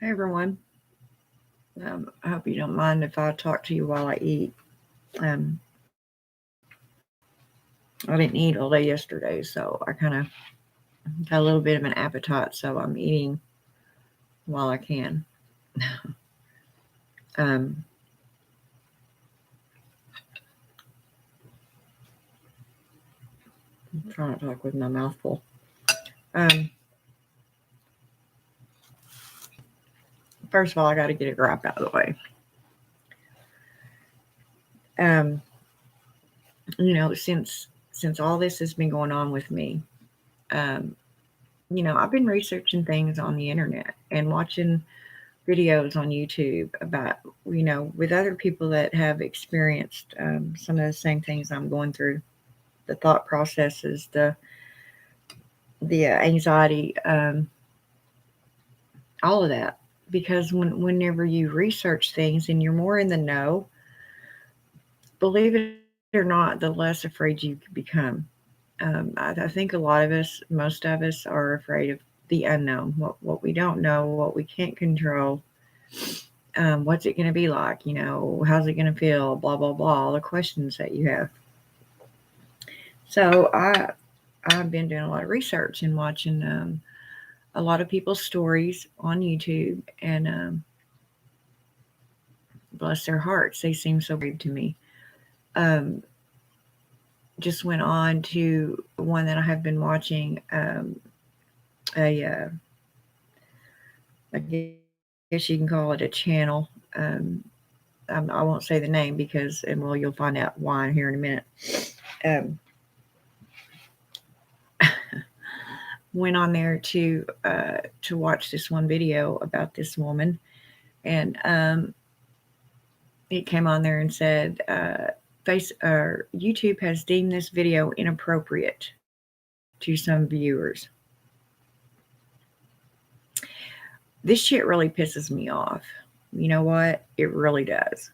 Hey everyone. I hope you don't mind if I talk to you while I eat. Um, I didn't eat all day yesterday, so I kind of got a little bit of an appetite, so I'm eating while I can. um, I'm trying to talk with my mouth full. Um, First of all, I got to get a gripe out of the way. Um, since all this has been going on with me, um, I've been researching things on the internet and watching videos on YouTube about, with other people that have experienced some of the same things I'm going through, the thought processes, the anxiety, all of that. Because whenever you research things and you're more in the know, believe it or not, the less afraid you become. I think a lot of us, most of us, are afraid of the unknown, what we don't know, what we can't control. What's it going to be like? How's it going to feel? Blah blah blah. All the questions that you have. So I've been doing a lot of research and watching a lot of people's stories on YouTube, and bless their hearts, they seem so brave to me. Um, just went on to one that I have been watching. I guess you can call it a channel. I won't say the name because, and well, you'll find out why here in a minute. Um, Went on there to watch this one video about this woman, and it came on there and said, YouTube has deemed this video inappropriate to some viewers. This shit really pisses me off. You know what? It really does.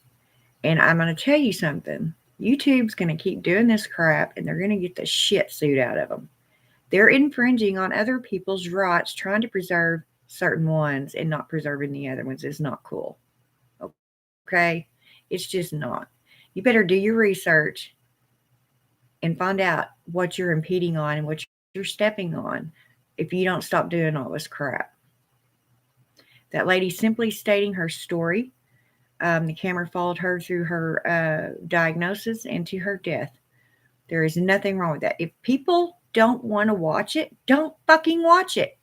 And I'm going to tell you something. YouTube's going to keep doing this crap, and they're going to get the shit suit out of them. They're infringing on other people's rights, trying to preserve certain ones and not preserving the other ones is not cool. Okay? It's just not. You better do your research and find out what you're impeding on and what you're stepping on if you don't stop doing all this crap. That lady simply stating her story. The camera followed her through her diagnosis and to her death. There is nothing wrong with that. If people don't want to watch it, don't fucking watch it.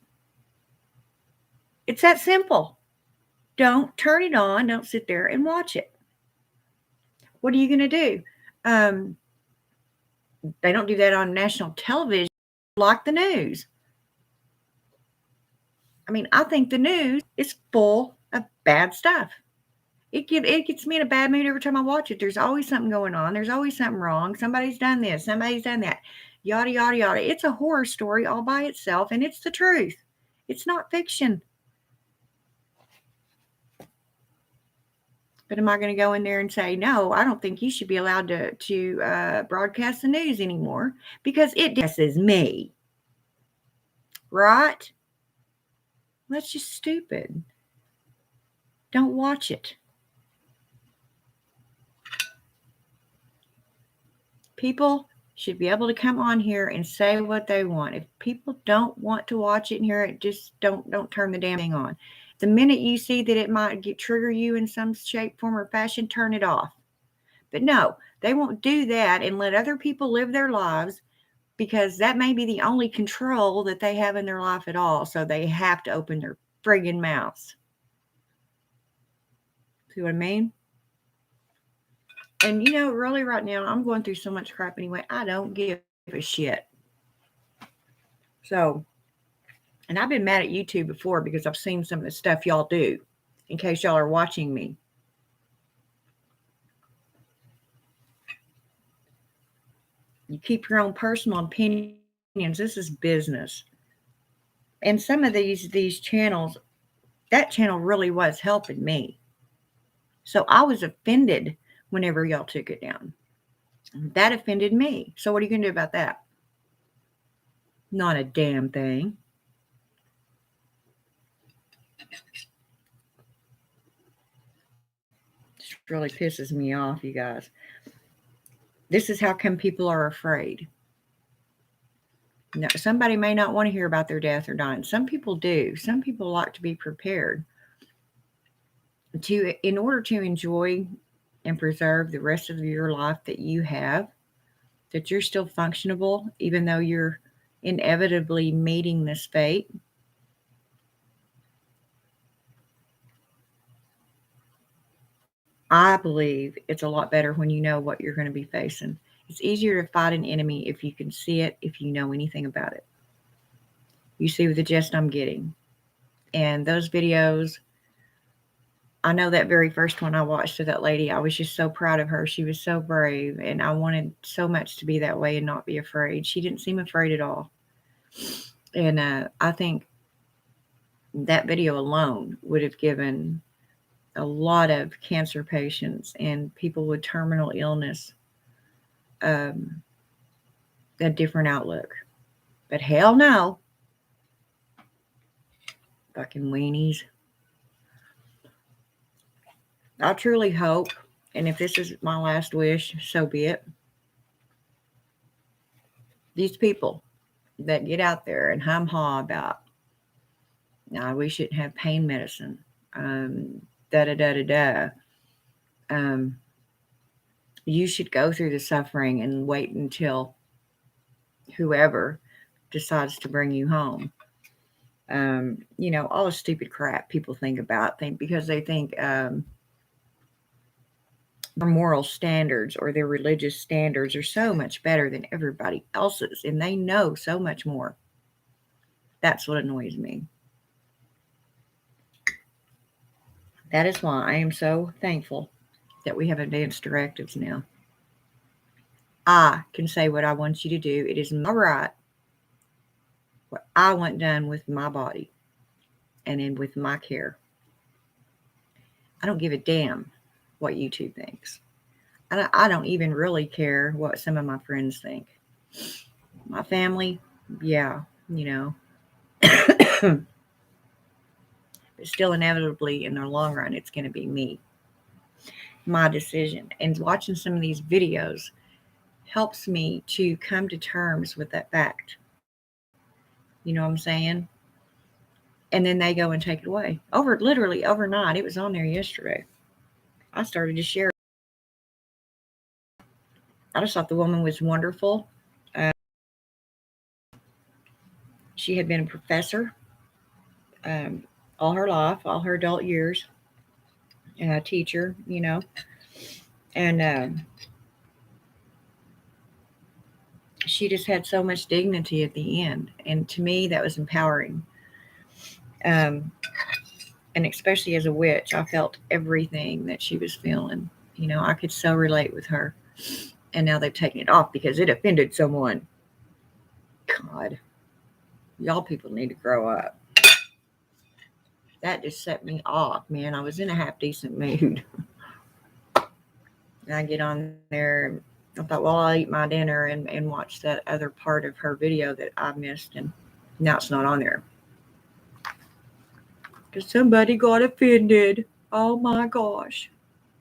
It's that simple. Don't turn it on. Don't sit there and watch it. What are you going to do? They don't do that on national television like the news. I mean, I think the news is full of bad stuff. It gets me in a bad mood every time I watch it. There's always something going on. There's always something wrong. Somebody's done this. Somebody's done that. Yada, yada, yada. It's a horror story all by itself, and it's the truth. It's not fiction. But am I going to go in there and say, no, I don't think you should be allowed to broadcast the news anymore because it distresses me? Right? That's just stupid. Don't watch it. People should be able to come on here and say what they want. If people don't want to watch it and hear it, just don't turn the damn thing on. The minute you see that it might trigger you in some shape, form, or fashion, turn it off. But no, they won't do that and let other people live their lives because that may be the only control that they have in their life at all. So they have to open their friggin' mouths. See what I mean? And really right now, I'm going through so much crap anyway. I don't give a shit. So, and I've been mad at YouTube before because I've seen some of the stuff y'all do, in case y'all are watching me. You keep your own personal opinions. This is business. And some of these channels, that channel really was helping me. So I was offended whenever y'all took it down. That offended me. So what are you going to do about that? Not a damn thing. really pisses me off, you guys. This is how come people are afraid. Now, somebody may not want to hear about their death or dying. Some people do. Some people like to be prepared in order to enjoy and preserve the rest of your life that you have, that you're still functionable, even though you're inevitably meeting this fate. I believe it's a lot better when you know what you're going to be facing. It's easier to fight an enemy if you can see it, if you know anything about it. You see the gist I'm getting. And those videos, I know that very first one I watched of that lady, I was just so proud of her. She was so brave, and I wanted so much to be that way and not be afraid. She didn't seem afraid at all. And I think that video alone would have given a lot of cancer patients and people with terminal illness a different outlook. But hell no. Fucking weenies. I truly hope, and if this is my last wish, so be it. These people that get out there and hum-ha about, no, we shouldn't have pain medicine, da-da-da-da-da. You should go through the suffering and wait until whoever decides to bring you home. All the stupid crap people think because they think their moral standards or their religious standards are so much better than everybody else's, and they know so much more. That's what annoys me. That is why I am so thankful that we have advanced directives now. I can say what I want you to do. It is my right, what I want done with my body and in with my care. I don't give a damn what YouTube thinks. I don't even really care what some of my friends think. My family, yeah, but still inevitably in the long run, it's going to be me. My decision. And watching some of these videos helps me to come to terms with that fact. You know what I'm saying? And then they go and take it away. Literally overnight. It was on there yesterday. I started to share. I just thought the woman was wonderful. She had been a professor all her life, all her adult years, and a teacher, and she just had so much dignity at the end. And to me, that was empowering. And especially as a witch, I felt everything that she was feeling. I could so relate with her. And now they've taken it off because it offended someone. God, y'all people need to grow up. That just set me off, man. I was in a half decent mood. And I get on there and I thought, well, I'll eat my dinner and watch that other part of her video that I missed. And now it's not on there. Because somebody got offended. Oh my gosh.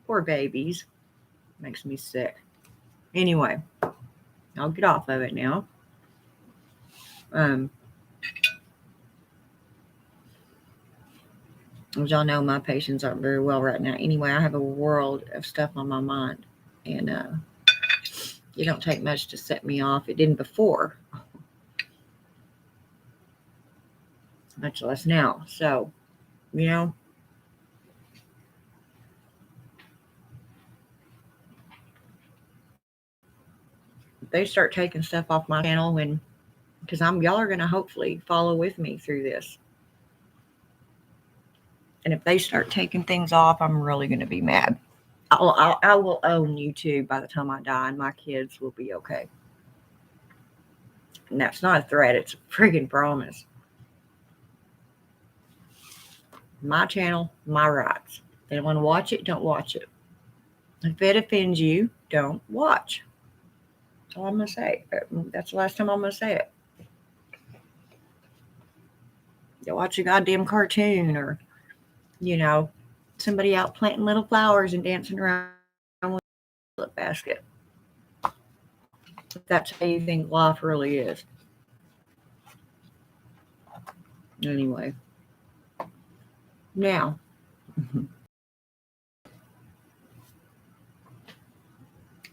Poor babies. Makes me sick. Anyway, I'll get off of it now. As y'all know, my patients aren't very well right now. Anyway, I have a world of stuff on my mind. And it don't take much to set me off. It didn't before. Much less now. So, if they start taking stuff off my channel because y'all are going to hopefully follow with me through this. And if they start taking things off, I'm really going to be mad. I will own YouTube by the time I die, and my kids will be okay. And that's not a threat. It's a friggin' promise. My channel, my rights. If they want to watch it, don't watch it. If it offends you, don't watch. That's all I'm going to say. That's the last time I'm going to say it. You watch a goddamn cartoon or, somebody out planting little flowers and dancing around with a tulip basket. If that's how you think life really is. Anyway, now,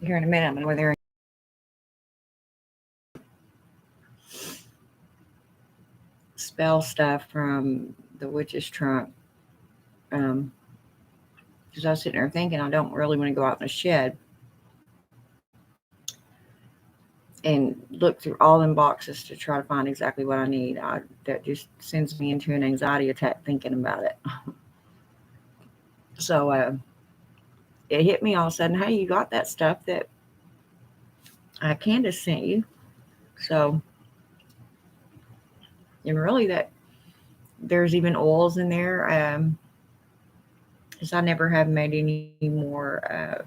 here in a minute, I'm going to go there and spell stuff from the witch's trunk. Because I was sitting there thinking I don't really want to go out in the shed and look through all them boxes to try to find exactly what I need. That just sends me into an anxiety attack thinking about it. So it hit me all of a sudden, hey, you got that stuff that Candace sent you. So, and really that there's even oils in there. Because I never have made any more,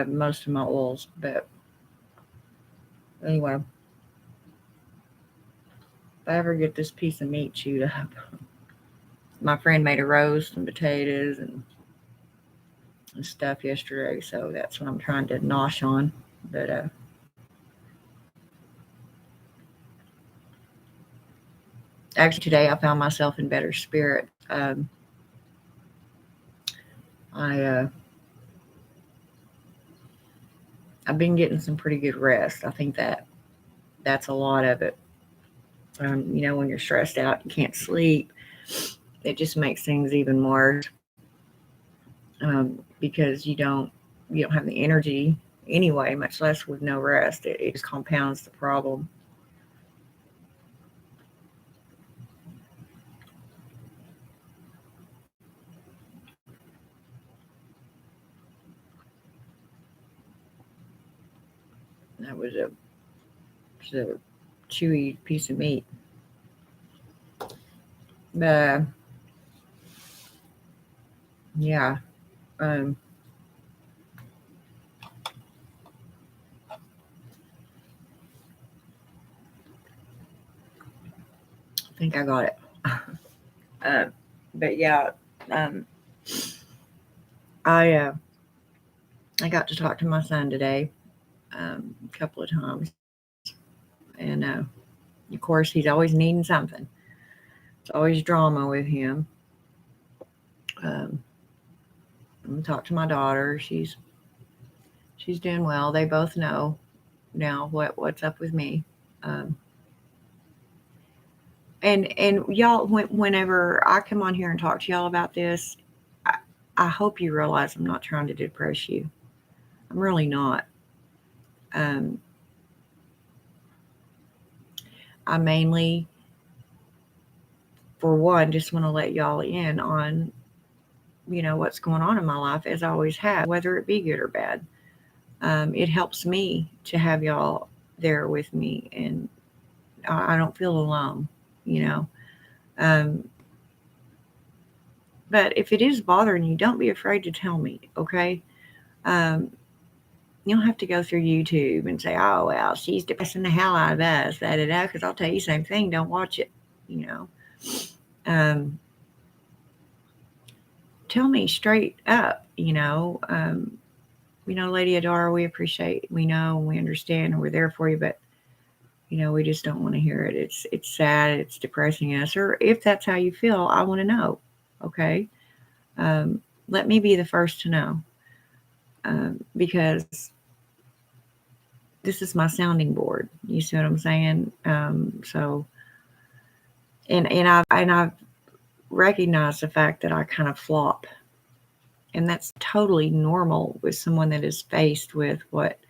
most of my oils. But anyway, if I ever get this piece of meat chewed up, my friend made a roast and potatoes and stuff yesterday, so that's what I'm trying to nosh on. But actually, today I found myself in better spirit. I've been getting some pretty good rest. I think that's a lot of it. When you're stressed out, you can't sleep. It just makes things even worse because you don't have the energy anyway, much less with no rest. It just compounds the problem. That was a chewy piece of meat. Yeah. I think I got it. But yeah, I got to talk to my son today a couple of times, and of course he's always needing something. It's always drama with him. Um, I talked to my daughter. She's doing well. They both know now what's up with me. Um, and y'all, whenever I come on here and talk to y'all about this, I hope you realize I'm not trying to depress you. I'm really not. Um, I mainly, for one, just want to let y'all in on, what's going on in my life, as I always have, whether it be good or bad. It helps me to have y'all there with me, and I don't feel alone, you know. Um, but if it is bothering you, don't be afraid to tell me, okay? Um, you don't have to go through YouTube and say, oh, well, she's depressing the hell out of us, because I'll tell you the same thing. Don't watch it, you know. Um, tell me straight up, Lady Adara, we appreciate, we know, and we understand, and we're there for you, but we just don't want to hear it. It's sad, it's depressing us, or if that's how you feel, I want to know. Okay, let me be the first to know, because this is my sounding board. You see what I'm saying? So, and I've recognized the fact that I kind of flop. And that's totally normal with someone that is faced with what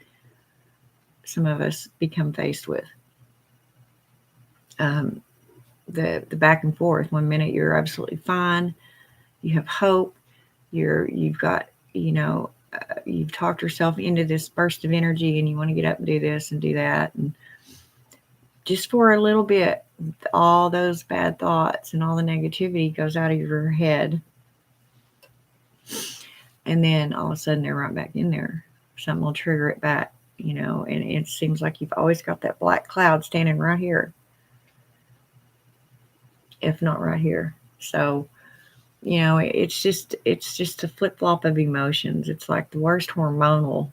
some of us become faced with. The back and forth. One minute you're absolutely fine, you have hope, you've got you've talked yourself into this burst of energy, and you want to get up and do this and do that, and just for a little bit, all those bad thoughts and all the negativity goes out of your head. And then all of a sudden they're right back in there. Something will trigger it back, and it seems like you've always got that black cloud standing right here. if not right here. So, it's just a flip flop of emotions. It's like the worst hormonal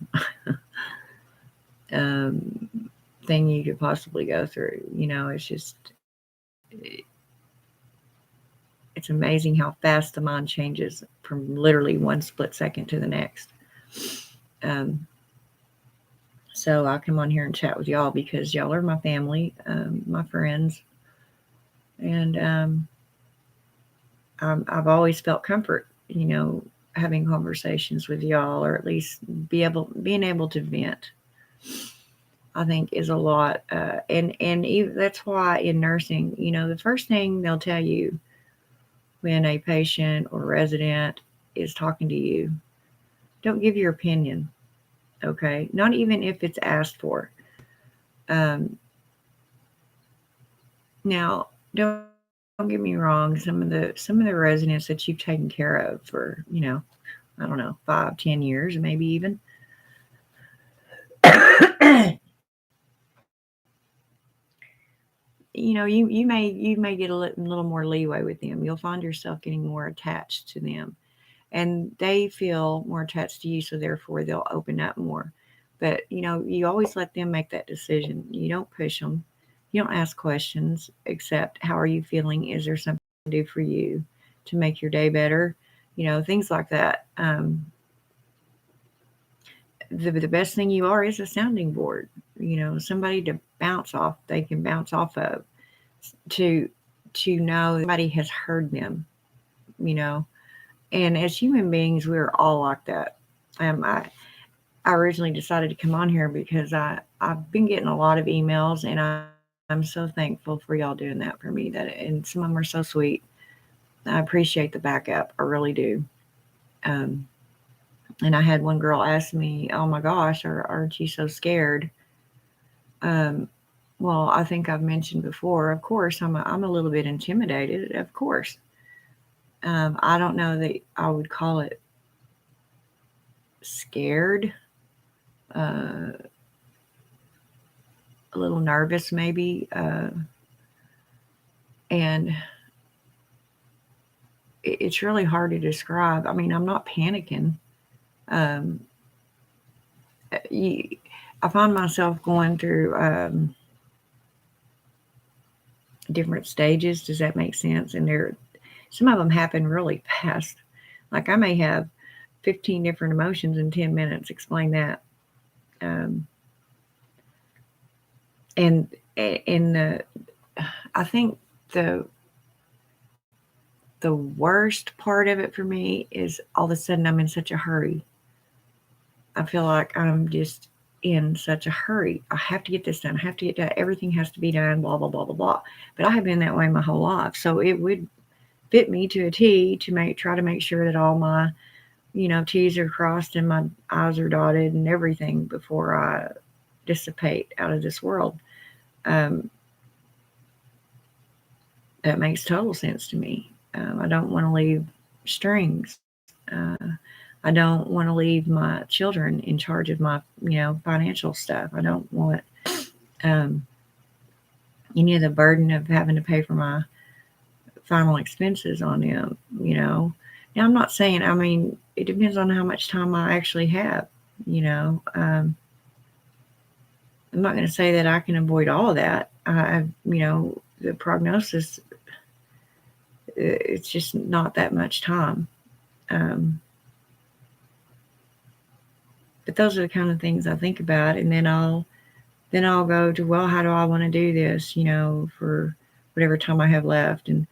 um, thing you could possibly go through. It's amazing how fast the mind changes from literally one split second to the next. Um, so I come on here and chat with y'all because y'all are my family, my friends, and I've always felt comfort, having conversations with y'all, or at least being able to vent. I think is a lot, and even, that's why in nursing, the first thing they'll tell you when a patient or resident is talking to you, don't give your opinion, okay? Not even if it's asked for. Um, Now, don't get me wrong. Some of the residents that you've taken care of for, I don't know, 5, 10 years, maybe even. You may get a little more leeway with them. You'll find yourself getting more attached to them, and they feel more attached to you, so therefore they'll open up more. But you always let them make that decision. You don't push them. You don't ask questions except, how are you feeling? Is there something I can do for you to make your day better? Things like that. The best thing you are is a sounding board. Somebody to bounce off. They can bounce off of, to know somebody has heard them. You know, and as human beings, we're all like that. I originally decided to come on here because I've been getting a lot of emails, and I'm so thankful for y'all doing that for me. And some of them are so sweet. I appreciate the backup. I really do. Um, and I had one girl ask me, "Oh my gosh, aren't you so scared?" Um, well, I think I've mentioned before. Of course, I'm a little bit intimidated. Of course, I don't know that I would call it scared. Uh, a little nervous, maybe, and it's really hard to describe. I mean, I'm not panicking. Um, you, I find myself going through different stages. Does that make sense? And some of them happen really fast. Like I may have 15 different emotions in 10 minutes. Explain that. Um, and and I think the the worst part of it for me is all of a sudden I'm in such a hurry. I feel like I'm just in such a hurry. I have to get this done. I have to get done. Everything has to be done, blah, blah, blah, blah, blah. But I have been that way my whole life. So it would fit me to a T to try to make sure that all my, T's are crossed and my I's are dotted and everything before I dissipate out of this world. Um, that makes total sense to me. I don't want to leave strings. I don't want to leave my children in charge of my, financial stuff. I don't want um, any of the burden of having to pay for my final expenses on them. Now I'm not saying. I mean, it depends on how much time I actually have. I'm not going to say that I can avoid all of that. The prognosis. It's just not that much time. Um, but those are the kind of things I think about, and then I'll go to, well, how do I want to do this? For whatever time I have left, and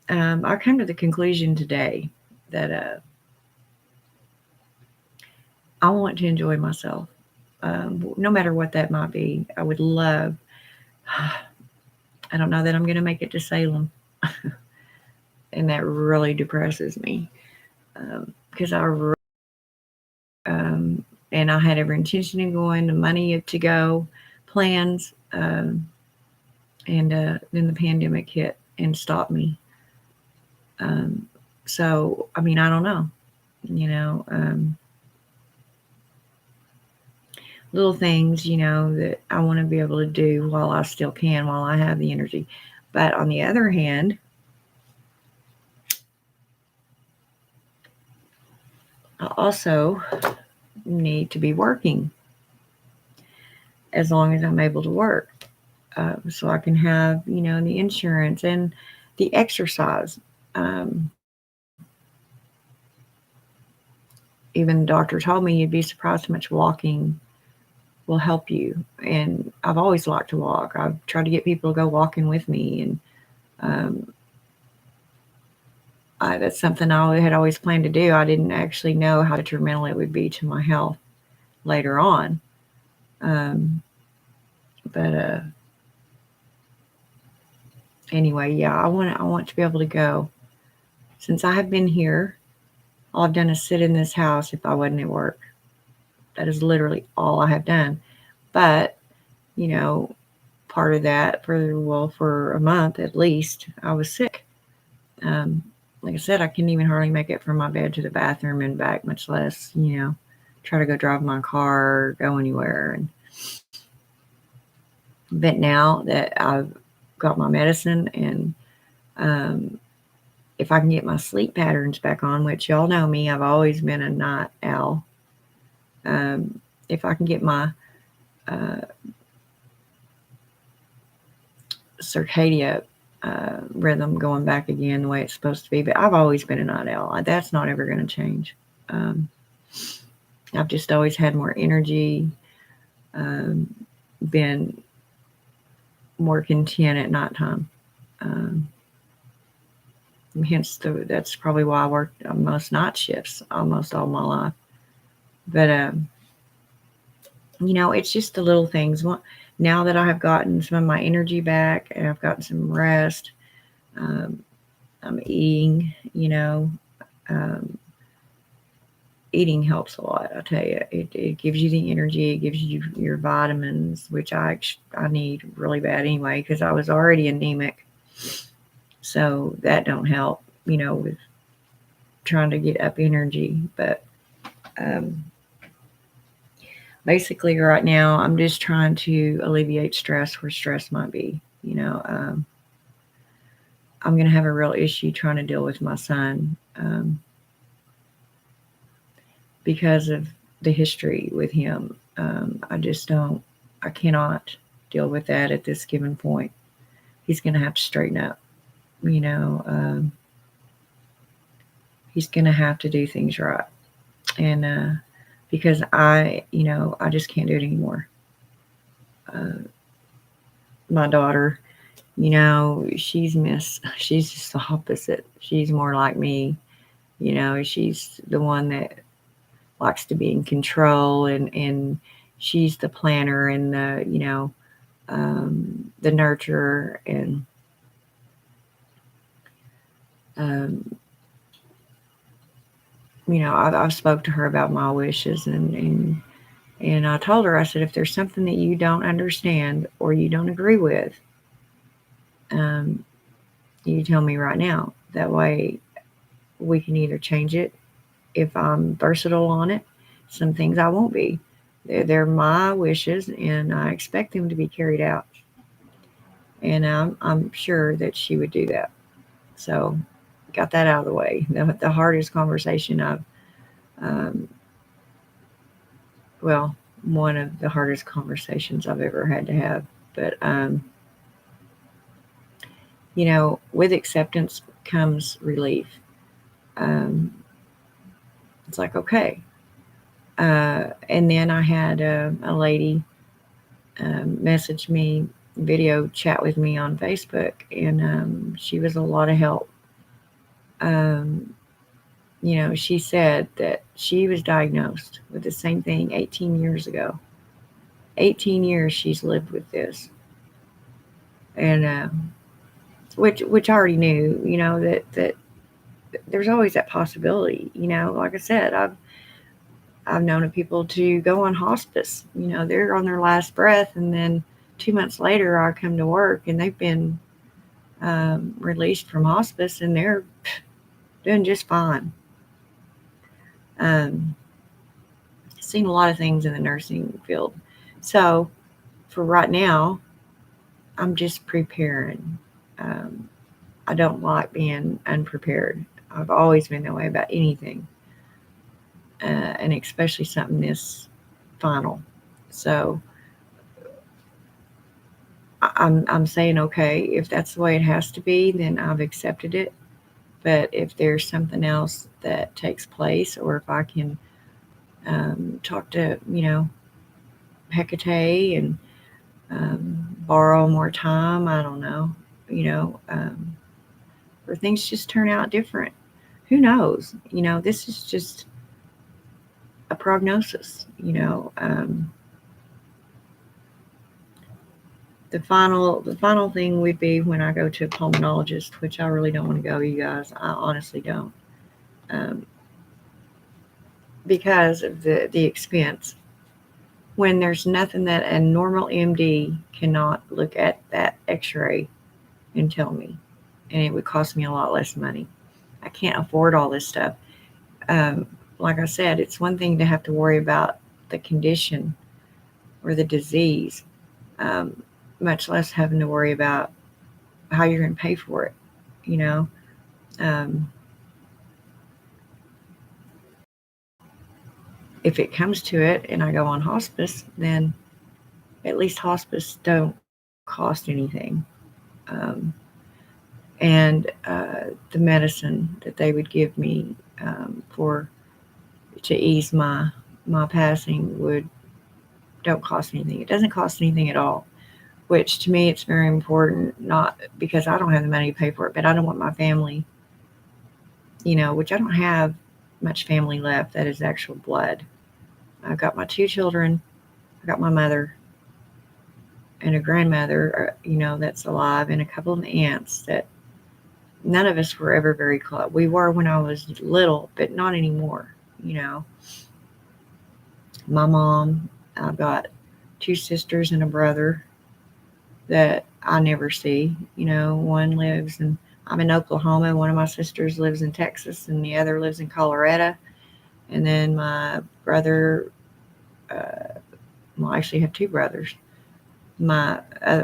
I come to the conclusion today that I want to enjoy myself, no matter what that might be. I would love. I don't know that I'm going to make it to Salem, and that really depresses me because um, and I had every intention of going, the money to go, plans, and then the pandemic hit and stopped me. Um, so I mean, I don't know, you know, um, little things, that I want to be able to do while I still can, while I have the energy. But on the other hand, I also need to be working as long as I'm able to work. So I can have, the insurance and the exercise. Um, Even the doctor told me you'd be surprised how much walking will help you. And I've always liked to walk. I've tried to get people to go walking with me, and um, that's something I had always planned to do. I didn't actually know how detrimental it would be to my health later on. Um, but anyway, yeah, I want to be able to go. Since I have been here, all I've done is sit in this house if I wasn't at work. That is literally all I have done. But, you know, part of that for a month at least, I was sick. Um, like I said, I couldn't even hardly make it from my bed to the bathroom and back, much less, try to go drive my car or go anywhere. But now that I've got my medicine, and um, if I can get my sleep patterns back on, which y'all know me, I've always been a night owl. Um, if I can get my uh, circadian rhythm going back again the way it's supposed to be, but I've always been a night owl. That's not ever going to change. Um, I've just always had more energy, um, been more content at nighttime. Um, that's probably why I worked most night shifts almost all my life. But it's just the little things. Now that I have gotten some of my energy back and I've gotten some rest, um, I'm eating. Um, Eating helps a lot. I tell you, it gives you the energy. It gives you your vitamins, which I need really bad anyway because I was already anemic. So that don't help, with trying to get up energy. But um, basically, right now, I'm just trying to alleviate stress where stress might be. I'm going to have a real issue trying to deal with my son because of the history with him. I just don't, I cannot deal with that at this given point. He's going to have to straighten up, you know, um, he's going to have to do things right. And because I just can't do it anymore. Uh, my daughter, she's just the opposite. She's more like me. She's the one that likes to be in control, and she's the planner and the nurturer, and um, I've spoke to her about my wishes, and I told her, I said, if there's something that you don't understand or you don't agree with, um, you tell me right now. That way we can either change it if I'm versatile on it. Some things I won't be. They're my wishes, and I expect them to be carried out. And I'm sure that she would do that. So, got that out of the way. The hardest conversation um, well, one of the hardest conversations I've ever had to have. But, with acceptance comes relief. Um, it's like, okay. And then I had a lady message me, video chat with me on Facebook, and she was a lot of help. Um, she said that she was diagnosed with the same thing 18 years ago. 18 years she's lived with this, and which I already knew, that there's always that possibility. Like I said, I've known of people to go on hospice. They're on their last breath, and then 2 months later, I come to work and they've been released from hospice, and they're doing just fine. Um, Seen a lot of things in the nursing field. So for right now, I'm just preparing. Um, I don't like being unprepared. I've always been that way about anything, and especially something this final. So I'm saying, okay, if that's the way it has to be, then I've accepted it. But if there's something else that takes place, or if I can talk to, Hecate and borrow more time, I don't know, or things just turn out different. Who knows? This is just a prognosis. The final thing would be when I go to a pulmonologist, which I really don't want to go, you guys. I honestly don't, um, because of the expense. When there's nothing that a normal MD cannot look at that X-ray and tell me, and it would cost me a lot less money. I can't afford all this stuff. Um, like I said, it's one thing to have to worry about the condition or the disease, um, much less having to worry about how you're going to pay for it. You know, um, if it comes to it and I go on hospice, then at least hospice don't cost anything. Um, and the medicine that they would give me for to ease my passing would don't cost anything. It doesn't cost anything at all, which to me it's very important. Not because I don't have the money to pay for it, but I don't want my family, which I don't have much family left that is actual blood. I've got my two children, I got my mother and a grandmother, that's alive, and a couple of aunts that none of us were ever very close. We were when I was little, but not anymore. You know, my mom, I've got two sisters and a brother that I never see. One lives in, I'm in Oklahoma. One of my sisters lives in Texas, and the other lives in Colorado. And then my brother, well, I actually have two brothers. My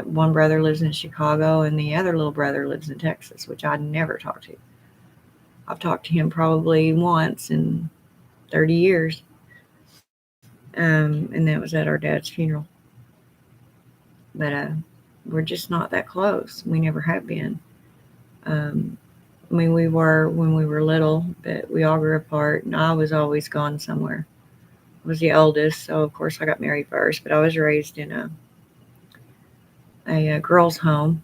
one brother lives in Chicago, and the other little brother lives in Texas, which I never talk to. I've talked to him probably once in 30 years, and that was at our dad's funeral. But we're just not that close. We never have been. Um, I mean, we were when we were little, but we all grew apart, and I was always gone somewhere. I was the oldest, so of course I got married first, but I was raised in a girls' home,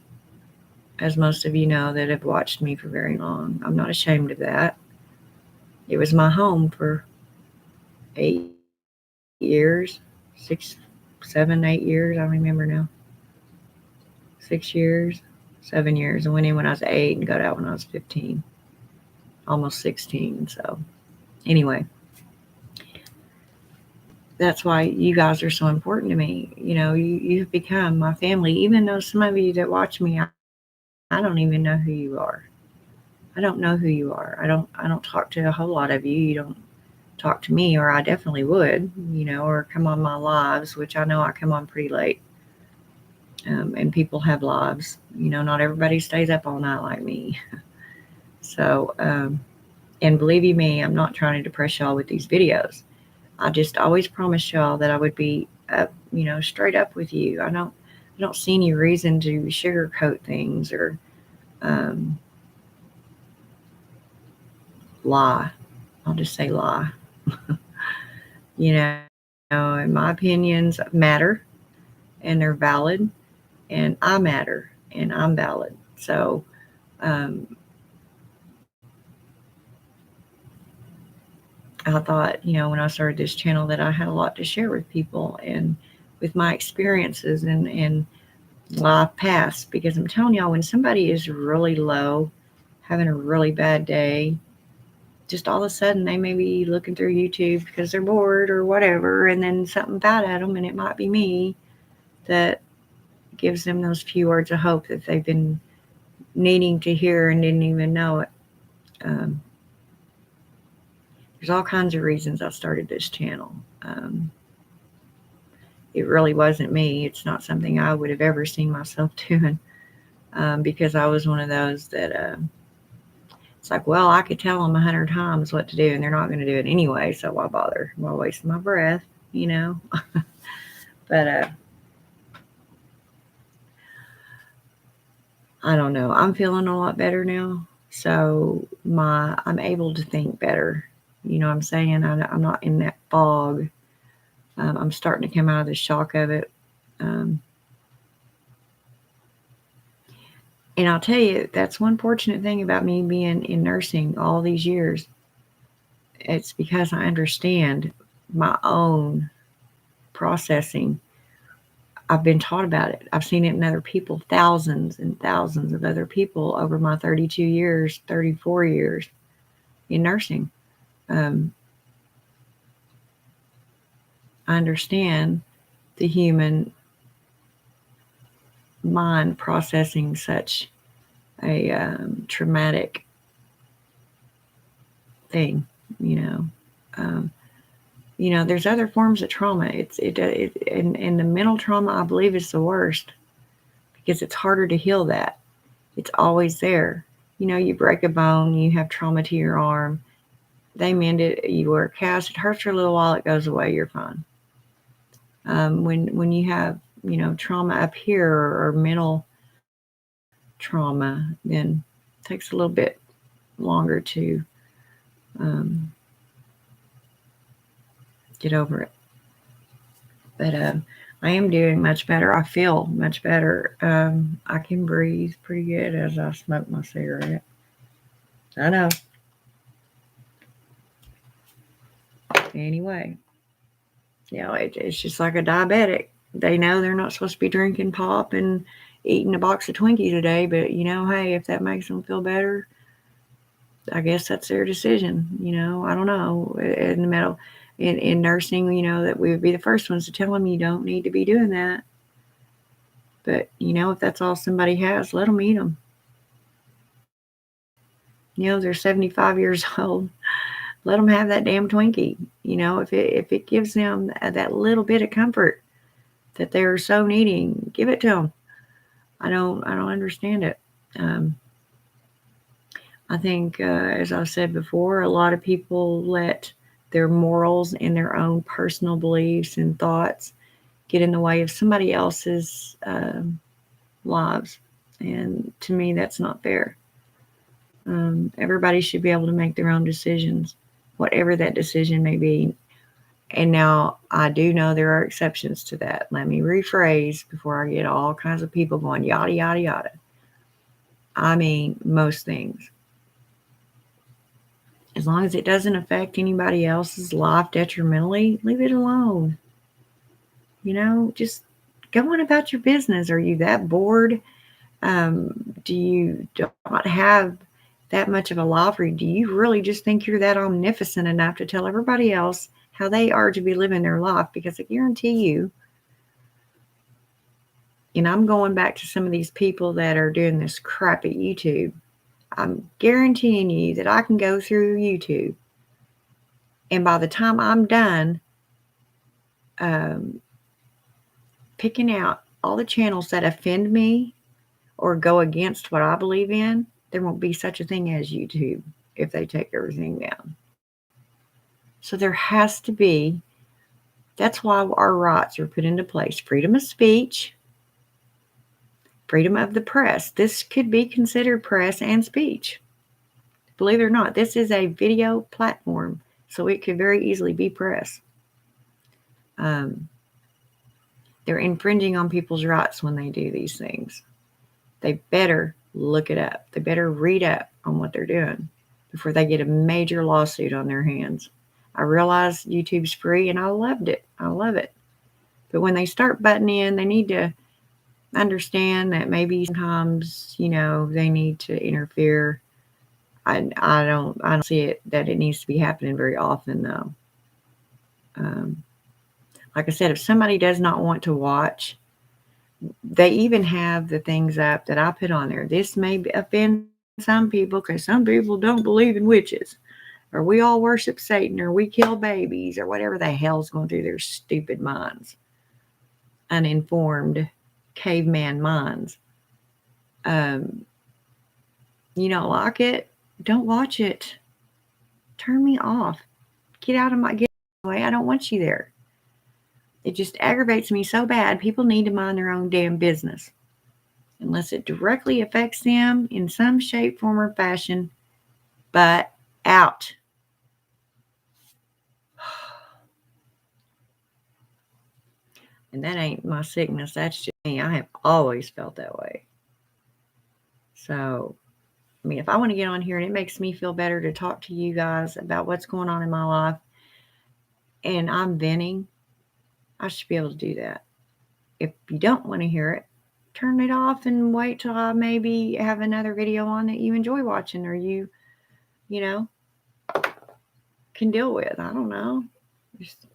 as most of you know that have watched me for very long. I'm not ashamed of that. It was my home for 8 years, 6, 7, 8 years. I don't remember now. 6 years, 7 years. I went in when I was 8 and got out when I was 15, almost 16. So, anyway, that's why you guys are so important to me. You've become my family, even though some of you that watch me, I don't even know who you are. I don't know who you are. I don't talk to a whole lot of you. You don't talk to me, or I definitely would, or come on my lives, which I know I come on pretty late. And people have lives. Not everybody stays up all night like me. So, and believe you me, I'm not trying to depress y'all with these videos. I just always promised y'all that I would be up, straight up with you. I don't see any reason to sugarcoat things or um, lie. I'll just say lie. And my opinions matter, and they're valid, and I matter, and I'm valid. So, um, I thought, when I started this channel, that I had a lot to share with people and with my experiences and life past. Because I'm telling y'all, when somebody is really low, having a really bad day, just all of a sudden they may be looking through YouTube because they're bored or whatever, and then something bad at them, and it might be me that gives them those few words of hope that they've been needing to hear and didn't even know it. Um, there's all kinds of reasons I started this channel. It really wasn't me. It's not something I would have ever seen myself doing. because I was one of those that it's like, well, I could tell them 100 times what to do, and they're not going to do it anyway. So why bother? Why waste my breath? You know. But I don't know. I'm feeling a lot better now, so I'm able to think better. You know what I'm saying? I'm not in that fog. I'm starting to come out of the shock of it. Um, and I'll tell you, that's one fortunate thing about me being in nursing all these years. It's because I understand my own processing. I've been taught about it. I've seen it in other people, thousands and thousands of other people over my 32 years, 34 years in nursing. Um, I understand the human mind processing such a traumatic thing, you know. Um, there's other forms of trauma. And the mental trauma, I believe, is the worst because it's harder to heal that. It's always there. You break a bone, you have trauma to your arm, they mend it, you wear a cast, it hurts for a little while, it goes away, you're fine. When you have, trauma up here or mental trauma, then it takes a little bit longer to um, get over it. But I am doing much better. I feel much better. I can breathe pretty good as I smoke my cigarette. I know. Anyway, it's just like a diabetic. They know they're not supposed to be drinking pop and eating a box of Twinkies a day, but hey, if that makes them feel better, I guess that's their decision. I don't know. In the middle, in nursing, that we would be the first ones to tell them you don't need to be doing that. But if that's all somebody has, let them eat them. They're 75 years old. Let them have that damn Twinkie. If it gives them that little bit of comfort that they're so needing, give it to them. I don't understand it. Um, I think, as I've said before, a lot of people let their morals and their own personal beliefs and thoughts get in the way of somebody else's lives. And to me, that's not fair. Everybody should be able to make their own decisions, whatever that decision may be. And now I do know there are exceptions to that. Let me rephrase before I get all kinds of people going yada, yada, yada. I mean, most things. As long as it doesn't affect anybody else's life detrimentally, leave it alone. Just go on about your business. Are you that bored? Do you not have that much of a life, or do you really just think you're that omnipotent enough to tell everybody else how they are to be living their life? Because I guarantee you, and I'm going back to some of these people that are doing this crap at YouTube, I'm guaranteeing you that I can go through YouTube, and by the time I'm done um, picking out all the channels that offend me or go against what I believe in, there won't be such a thing as YouTube if they take everything down. So there has to be, that's why our rights are put into place. Freedom of speech, freedom of the press. This could be considered press and speech. Believe it or not, this is a video platform, so it could very easily be press. They're infringing on people's rights when they do these things. They better look it up. They better read up on what they're doing before they get a major lawsuit on their hands. I realize YouTube's free and I loved it. I love it. But when they start butting in, they need to understand that maybe sometimes, they need to interfere. I don't see it that it needs to be happening very often though. Like I said, if somebody does not want to watch, they even have the things up that I put on there. This may offend some people because some people don't believe in witches, or we all worship Satan, or we kill babies, or whatever the hell's going through their stupid minds, uninformed caveman minds. Um, you don't like it? Don't watch it. Turn me off. Get away. I don't want you there. It just aggravates me so bad. People need to mind their own damn business. Unless it directly affects them in some shape, form, or fashion. But out. And that ain't my sickness. That's just me. I have always felt that way. So, I mean, if I want to get on here and it makes me feel better to talk to you guys about what's going on in my life and I'm venting, I should be able to do that. If you don't want to hear it, turn it off and wait till I maybe have another video on that you enjoy watching or you know, can deal with. I don't know. Just,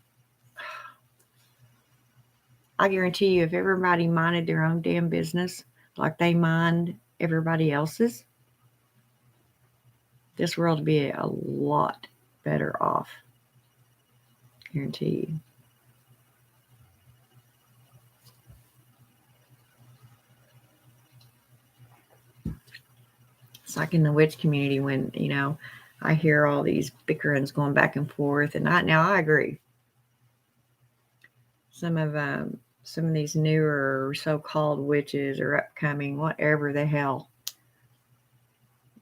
I guarantee you, if everybody minded their own damn business like they mind everybody else's, this world would be a lot better off. Guarantee you. It's like in the witch community when, I hear all these bickerings going back and forth, and I agree. Some of these newer so-called witches or upcoming, whatever the hell,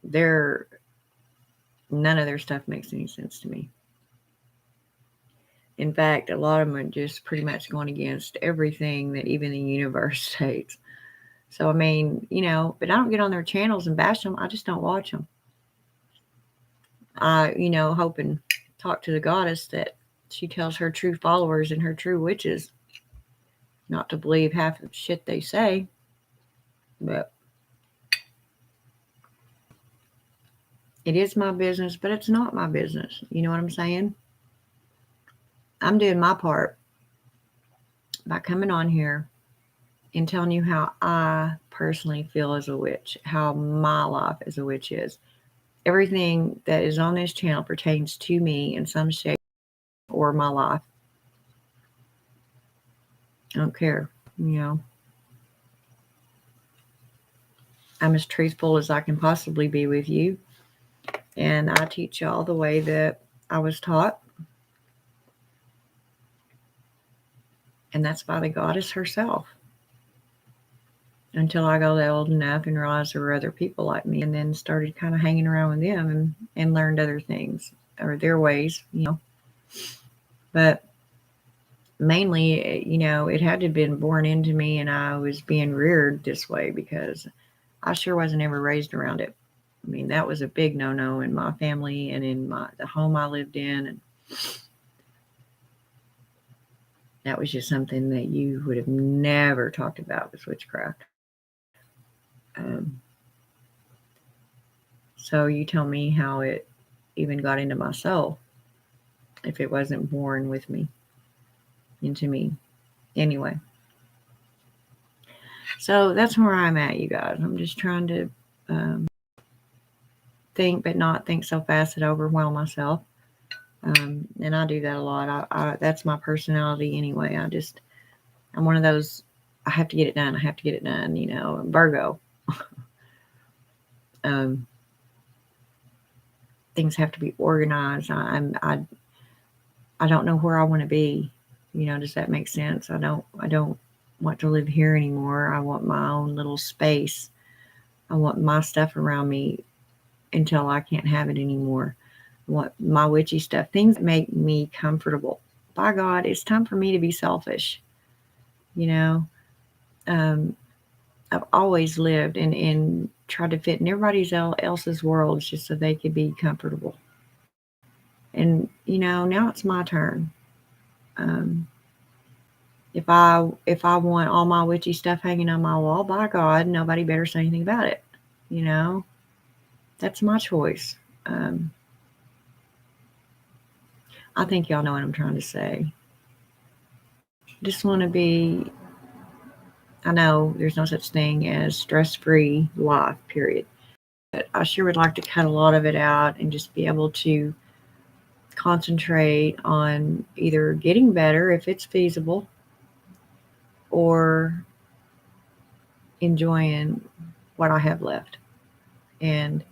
they're none of their stuff makes any sense to me. In fact, a lot of them are just pretty much going against everything that even the universe states. So, I mean, but I don't get on their channels and bash them. I just don't watch them. I, hope and talk to the goddess that she tells her true followers and her true witches not to believe half the shit they say. But it is my business, but it's not my business. You know what I'm saying? I'm doing my part by coming on here and telling you how I personally feel as a witch, how my life as a witch is. Everything that is on this channel pertains to me in some shape or my life. I don't care, I'm as truthful as I can possibly be with you. And I teach y'all the way that I was taught. And that's by the goddess herself. Until I got old enough and realized there were other people like me, and then started kind of hanging around with them and learned other things or their ways, But mainly, it had to have been born into me, and I was being reared this way because I sure wasn't ever raised around it. I mean, that was a big no-no in my family and in the home I lived in, and that was just something that you would have never talked about with witchcraft. So you tell me how it even got into my soul if it wasn't born with me, into me. Anyway. So that's where I'm at, you guys. I'm just trying to think, but not think so fast that I overwhelm myself. And I do that a lot. That's my personality anyway. I'm one of those, I have to get it done. I have to get it done, Virgo. Things have to be organized. I don't know where I want to be. Does that make sense? I don't want to live here anymore. I want my own little space. I want my stuff around me until I can't have it anymore. I want my witchy stuff, things that make me comfortable. By God, it's time for me to be selfish. I've always lived and tried to fit in everybody else's worlds just so they could be comfortable. And now it's my turn. If I want all my witchy stuff hanging on my wall, by God, nobody better say anything about it. That's my choice. I think y'all know what I'm trying to say. Just want to be. I know there's no such thing as stress-free life, period. But I sure would like to cut a lot of it out and just be able to concentrate on either getting better if it's feasible or enjoying what I have left. And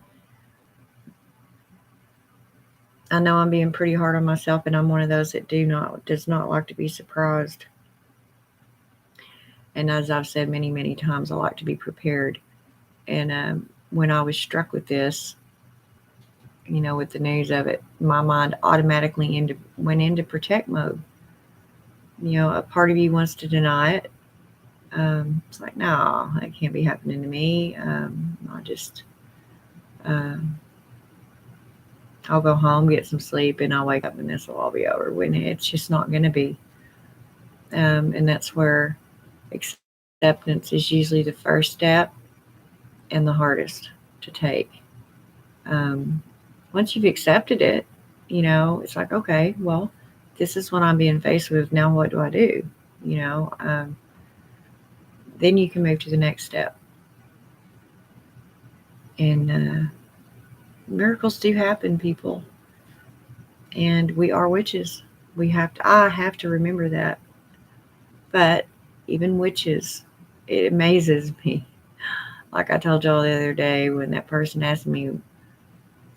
I know I'm being pretty hard on myself, and I'm one of those that does not like to be surprised. And as I've said many, many times, I like to be prepared. And when I was struck with this, with the news of it, my mind automatically went into protect mode. A part of you wants to deny it. It's like, no, that can't be happening to me. Um, I'll go home, get some sleep, and I'll wake up and this will all be over. When it's just not going to be. And that's where acceptance is usually the first step and the hardest to take. Um, Once you've accepted it, it's like, okay, well, this is what I'm being faced with. Now, what do I do? You know, um, then you can move to the next step. And miracles do happen, people. And we are witches. I have to remember that. But even witches, it amazes me. Like I told y'all the other day when that person asked me,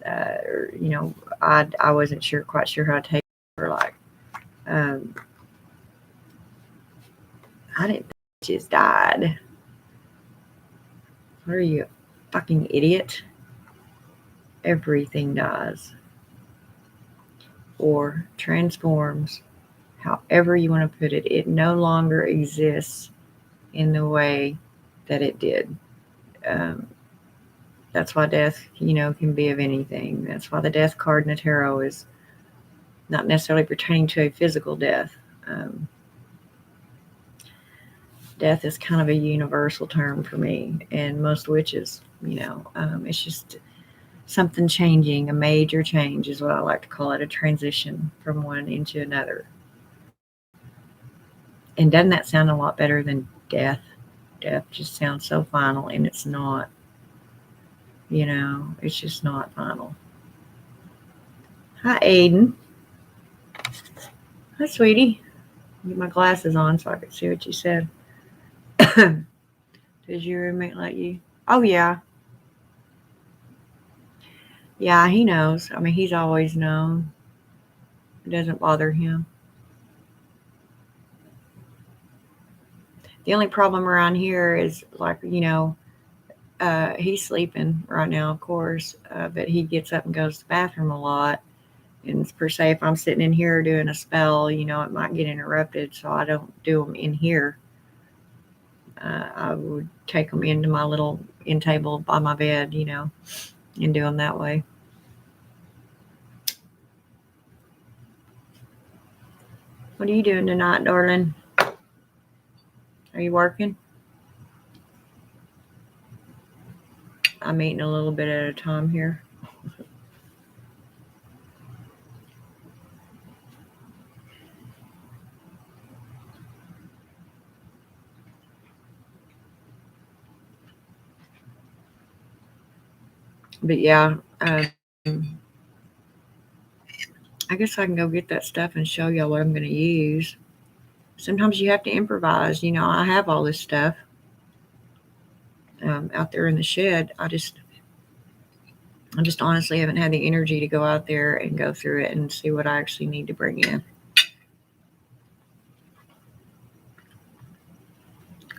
you know, I wasn't quite sure how to take it. Or like, um, I didn't think witches died. What are you, a fucking idiot? Everything dies or transforms, however you want to put it. It no longer exists in the way that it did. Um, that's why death, can be of anything. That's why the death card in the tarot is not necessarily pertaining to a physical death. Um, Death is kind of a universal term for me and most witches. It's just something changing, a major change is what I like to call it, a transition from one into another. And doesn't that sound a lot better than death? Death just sounds so final, and it's not. It's just not final. Hi, Aiden. Hi, sweetie. Get my glasses on so I can see what you said. Does your roommate like you? Oh, yeah. Yeah, he knows. I mean, he's always known. It doesn't bother him. The only problem around here is like, he's sleeping right now, of course, but he gets up and goes to the bathroom a lot. And per se, if I'm sitting in here doing a spell, it might get interrupted, so I don't do them in here. I would take them into my little end table by my bed, and do them that way. What are you doing tonight, darling? Are you working? I'm eating a little bit at a time here. But yeah, I guess I can go get that stuff and show y'all what I'm going to use. Sometimes you have to improvise. I have all this stuff out there in the shed. I just honestly haven't had the energy to go out there and go through it and see what I actually need to bring in.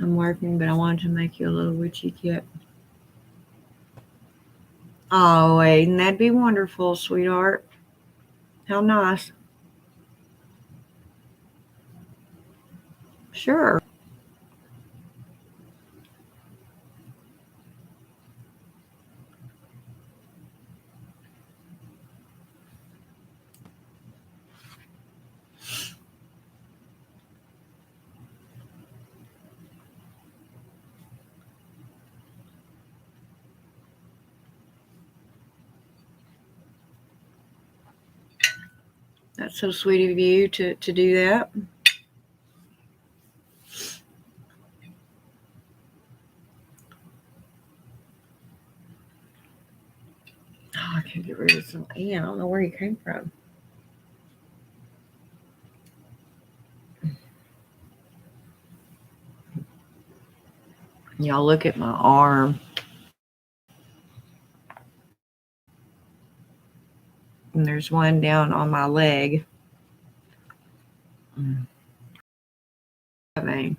I'm working, but I wanted to make you a little witchy kit. Oh, Aiden, that'd be wonderful, sweetheart. How nice. Sure. That's so sweet of you to do that. Oh, I can't get rid of some. Yeah, I don't know where he came from. Y'all look at my arm. and there's one down on my leg. Vein.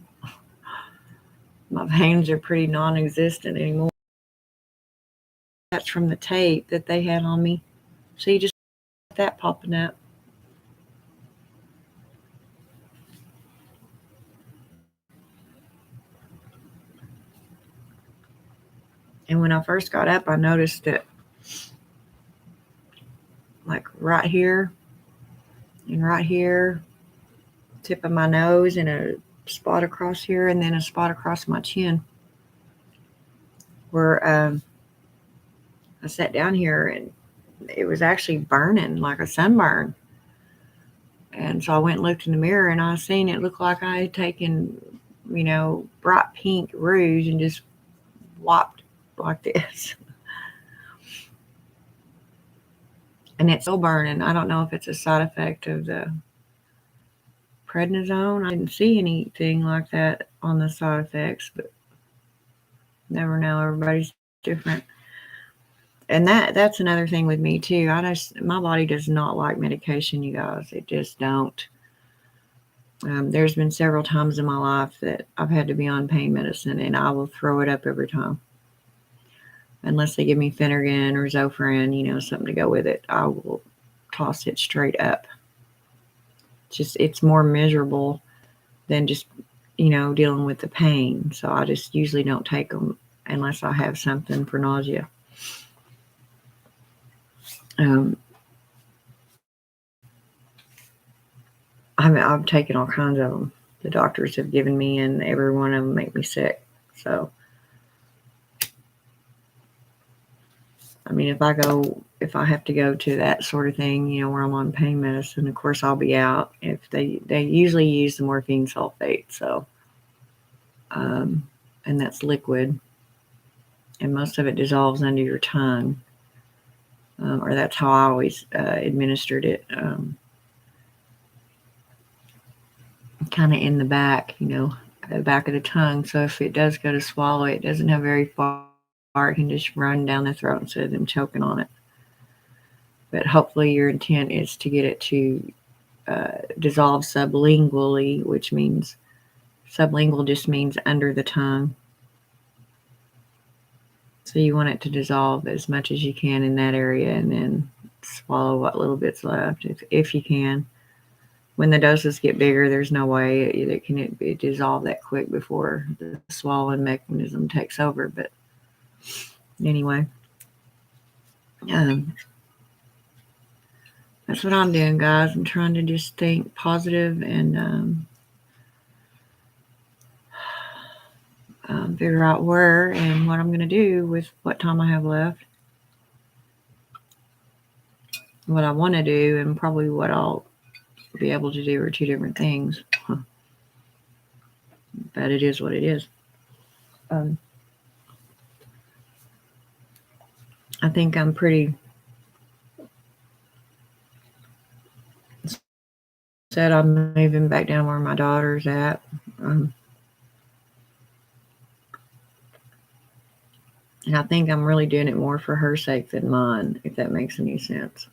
My veins are pretty non-existent anymore. That's from the tape that they had on me. So you just that popping up. And when I first got up, I noticed that, like right here and right here, tip of my nose, and a spot across here, and then a spot across my chin, where I sat down here and it was actually burning like a sunburn. And so I went and looked in the mirror, and I seen it looked like I had taken, bright pink rouge and just whopped like this. And it's still burning. I don't know if it's a side effect of the prednisone. I didn't see anything like that on the side effects, but never know. Everybody's different. And that's another thing with me too. My body does not like medication, you guys. It just don't. There's been several times in my life that I've had to be on pain medicine, and I will throw it up every time. Unless they give me Phenergan or Zofran, something to go with it, I will toss it straight up. It's more miserable than just, dealing with the pain. So I just usually don't take them unless I have something for nausea. I've taken all kinds of them. The doctors have given me, and every one of them make me sick. So, I mean, if I have to go to that sort of thing, where I'm on pain medicine, of course I'll be out. If they usually use the morphine sulfate, so, and that's liquid, and most of it dissolves under your tongue, or that's how I always administered it. Kind of in the back, the back of the tongue. So if it does go to swallow, it doesn't have very far. It can just run down the throat instead of them choking on it. But hopefully your intent is to get it to dissolve sublingually, which means sublingual just means under the tongue. So you want it to dissolve as much as you can in that area, and then swallow what little bit's left if you can. When the doses get bigger, there's no way it can dissolve that quick before the swallowing mechanism takes over. But anyway, that's what I'm doing, guys. I'm trying to just think positive and figure out where and what I'm going to do with what time I have left. What I want to do, and probably what I'll be able to do, are two different things. But it is what it is. I think I'm pretty set on moving back down where my daughter's at. And I think I'm really doing it more for her sake than mine, if that makes any sense.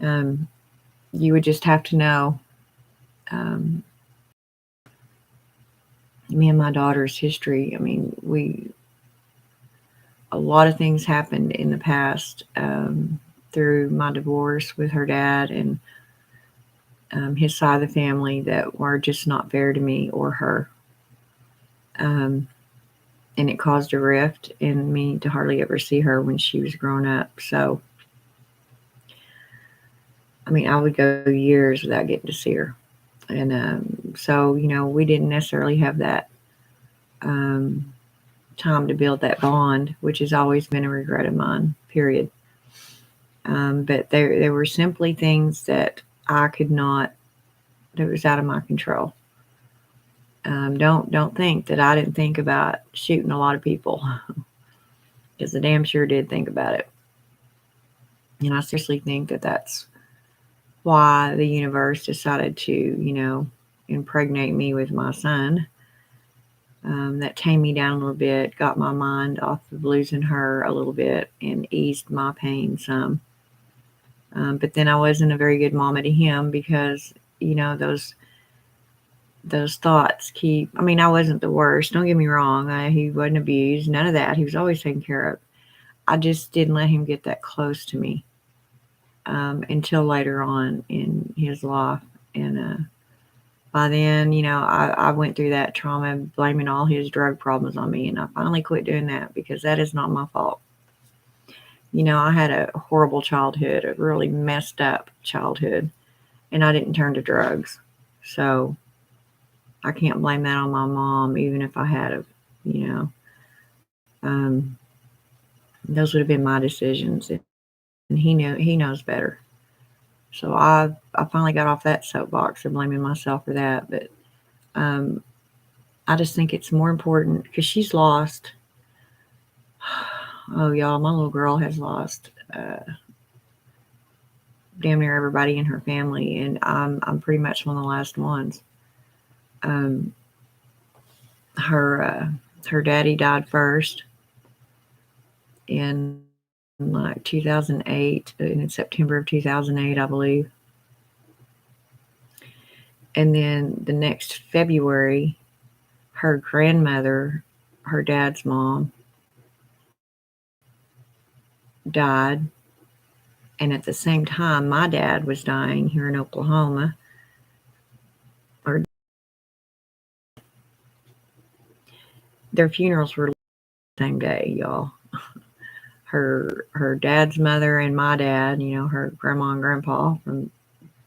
You would just have to know me and my daughter's history. I mean, a lot of things happened in the past through my divorce with her dad and his side of the family that were just not fair to me or her. And it caused a rift in me to hardly ever see her when she was growing up. So, I mean, I would go years without getting to see her. And so, we didn't necessarily have that time to build that bond, which has always been a regret of mine, period. But there were simply things that I could not, that was out of my control. Don't think that I didn't think about shooting a lot of people, because I damn sure did think about it. And I seriously think that that's why the universe decided to, impregnate me with my son. That tamed me down a little bit, got my mind off of losing her a little bit, and eased my pain some. But then I wasn't a very good mama to him because, those thoughts keep. I mean, I wasn't the worst. Don't get me wrong. He wasn't abused. None of that. He was always taken care of. I just didn't let him get that close to me until later on in his life. And by then, I went through that trauma, blaming all his drug problems on me. And I finally quit doing that because that is not my fault. I had a horrible childhood, a really messed up childhood, and I didn't turn to drugs. So I can't blame that on my mom, even if I had a, you know. Um, those would have been my decisions, and he knows better. So I finally got off that soapbox of blaming myself for that. But um, I just think it's more important because she's lost. Oh, y'all, my little girl has lost damn near everybody in her family, and I'm pretty much one of the last ones. Um, her daddy died first in like 2008, in September of 2008, I believe. And then the next February, her grandmother, her dad's mom, died. And at the same time, my dad was dying here in Oklahoma. Or their funerals were the same day, y'all. Her dad's mother and my dad, her grandma and grandpa from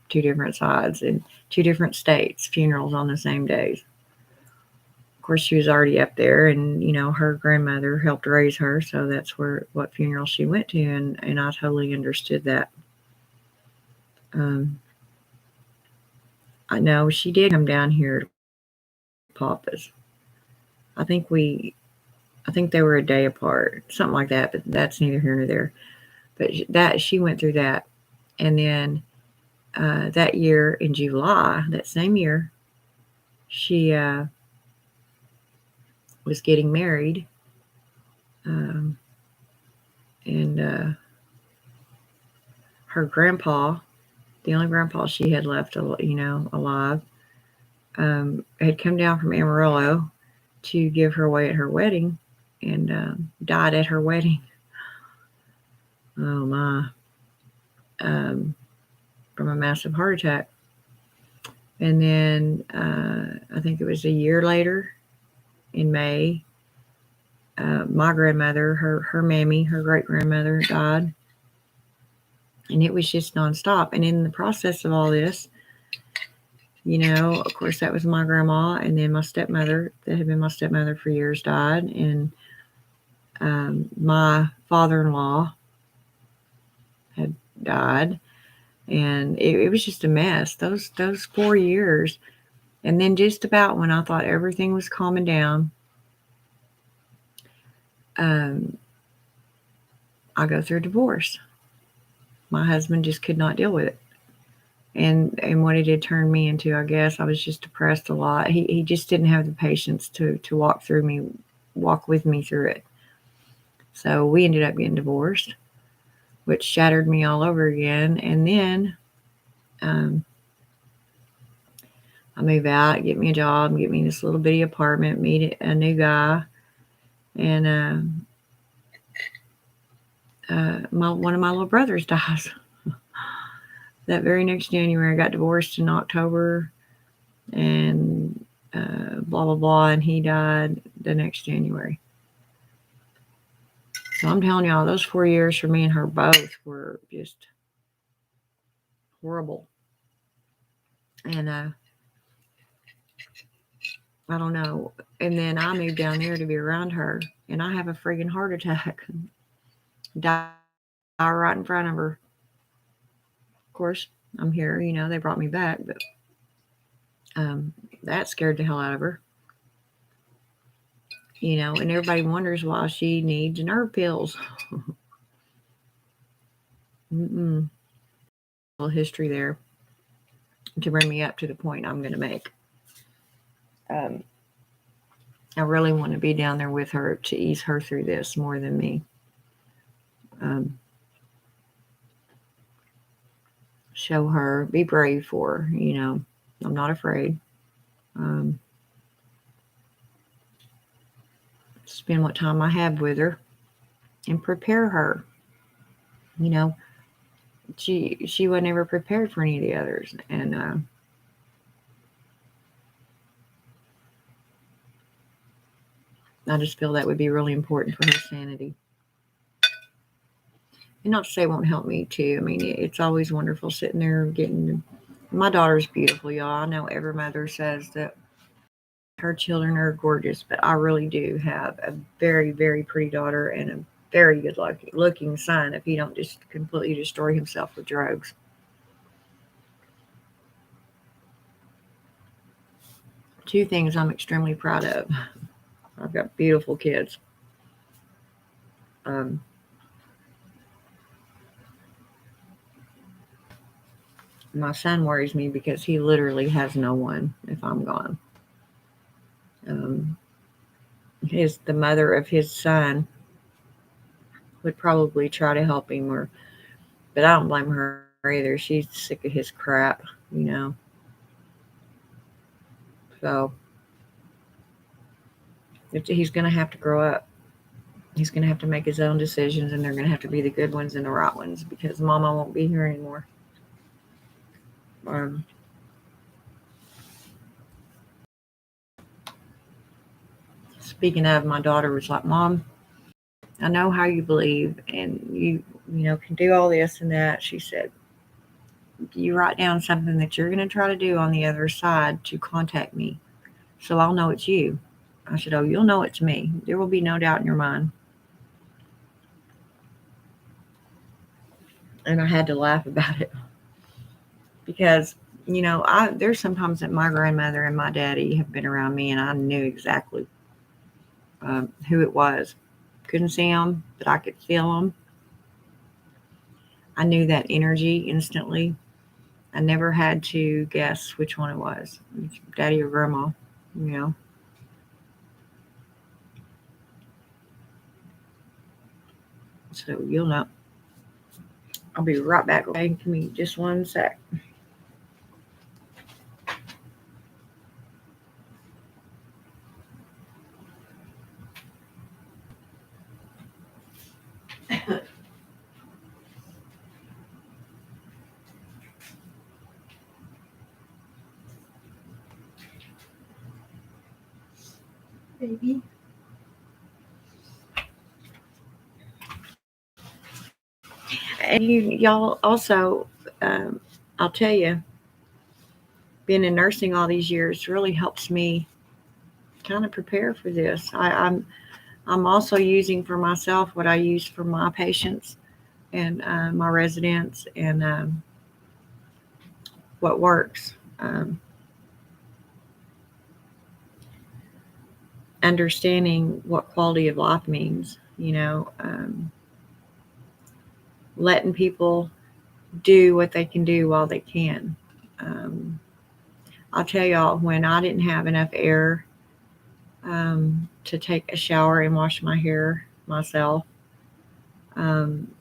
two different sides in two different states, funerals on the same days. Of course, she was already up there, and her grandmother helped raise her, so that's what funeral she went to, and I totally understood that. I know she did come down here to Papa's. I think they were a day apart, something like that, but that's neither here nor there. But that she went through that, and then that year in July, that same year, she was getting married, um, and her grandpa, the only grandpa she had left, alive, had come down from Amarillo to give her away at her wedding, and died at her wedding. Oh my! From a massive heart attack. And then I think it was a year later, in May, my grandmother, her mammy, her great grandmother died. And it was just nonstop. And in the process of all this, of course, that was my grandma. And then my stepmother, that had been my stepmother for years, died. And my father-in-law had died. And it was just a mess. Those 4 years. And then just about when I thought everything was calming down, I go through a divorce. My husband just could not deal with it. And what it had turned me into, I guess, I was just depressed a lot. He just didn't have the patience to walk with me through it. So we ended up getting divorced, which shattered me all over again. And then I move out, get me a job, get me this little bitty apartment, meet a new guy, and one of my little brothers dies. That very next January, I got divorced in October, and blah blah blah, and he died the next January. So I'm telling y'all, those 4 years for me and her both were just horrible. And I don't know. And then I moved down there to be around her, and I have a friggin' heart attack. Die right in front of her. Of course, I'm here. They brought me back, but that scared the hell out of her. And everybody wonders why she needs nerve pills. A little history there to bring me up to the point I'm going to make. I really want to be down there with her to ease her through this more than me. show her, be brave for her, I'm not afraid. Um, spend what time I have with her and prepare her. You know, she was never prepared for any of the others, and I just feel that would be really important for her sanity. And not to say it won't help me too. I mean, it's always wonderful sitting there getting. My daughter's beautiful, y'all. I know every mother says that her children are gorgeous, but I really do have a very, very pretty daughter and a very good looking son if he don't just completely destroy himself with drugs. Two things I'm extremely proud of. I've got beautiful kids. Um, my son worries me because he literally has no one if I'm gone. Um, the mother of his son would probably try to help him, but I don't blame her either. She's sick of his crap, you know. So he's going to have to grow up. He's going to have to make his own decisions, and they're going to have to be the good ones and the right ones because Mama won't be here anymore. Um, Speaking of, my daughter was like, "Mom, I know how you believe, and you can do all this and that." She said, "You write down something that you're going to try to do on the other side to contact me, so I'll know it's you." I said, "Oh, you'll know it's me. There will be no doubt in your mind." And I had to laugh about it because I there's sometimes that my grandmother and my daddy have been around me, and I knew exactly who it was. Couldn't see them, but I could feel them. I knew that energy instantly. I never had to guess which one it was, daddy or grandma. You know, so you'll know. I'll be right back. Okay, give me just one sec. Baby. And y'all also, I'll tell you, being in nursing all these years really helps me kind of prepare for this. I'm also using for myself what I use for my patients and my residents and what works. Um, Understanding what quality of life means, letting people do what they can do while they can. Um, I'll tell y'all, when I didn't have enough air to take a shower and wash my hair myself, um,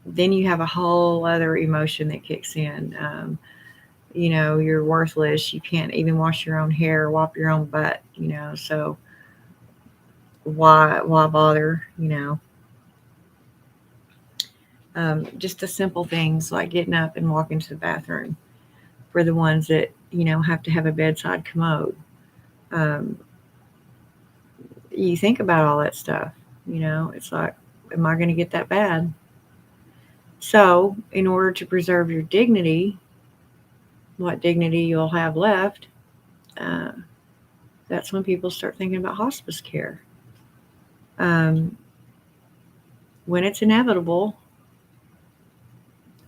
then you have a whole other emotion that kicks in. You're worthless. You can't even wash your own hair, wipe your own butt. So why bother? Just the simple things like getting up and walking to the bathroom for the ones that have to have a bedside commode. Um, you think about all that stuff. It's like, am I going to get that bad? So, in order to preserve your dignity, what dignity you'll have left, uh, that's when people start thinking about hospice care. Um, when it's inevitable,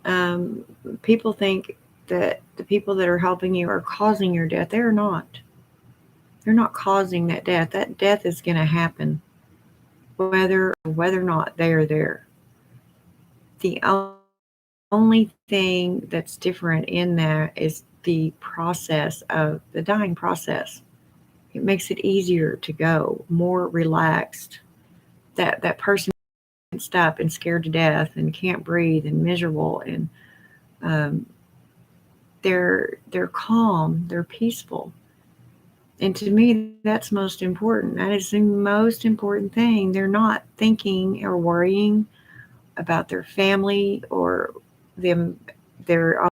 um, people think that the people that are helping you are causing your death. They're not. They're not causing that death. That death is going to happen, whether or not they are there. The only thing that's different in there is the process of the dying process. It makes it easier to go, more relaxed. That person tensed up and scared to death and can't breathe and miserable and they're calm, they're peaceful. And to me, that's most important. That is the most important thing. They're not thinking or worrying about their family or them. They're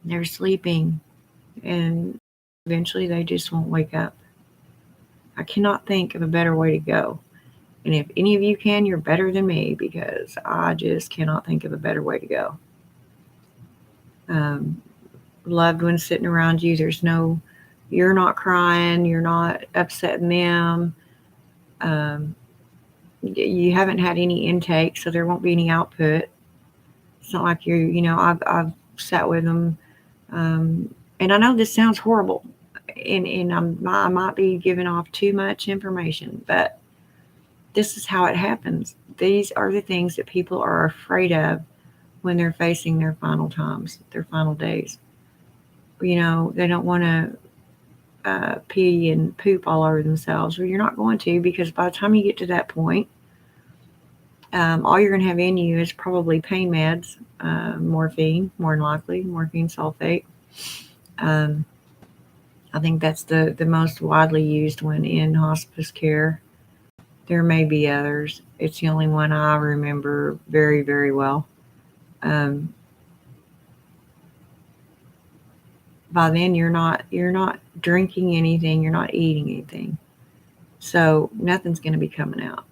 they're sleeping, and eventually they just won't wake up. I cannot think of a better way to go. And if any of you can, you're better than me because I just cannot think of a better way to go. Um, Loved ones sitting around you, you're not crying, you're not upsetting them. Um, you haven't had any intake, so there won't be any output. It's not like I've sat with them, um, and I know this sounds horrible, and I might be giving off too much information, but this is how it happens. These are the things that people are afraid of when they're facing their final times, their final days. They don't want to pee and poop all over themselves. Well, you're not going to, because by the time you get to that point, all you're going to have in you is probably pain meds, morphine, more than likely, morphine sulfate. Um, I think that's the most widely used one in hospice care. There may be others. It's the only one I remember very, very well. Um, by then you're not drinking anything, you're not eating anything. So nothing's going to be coming out.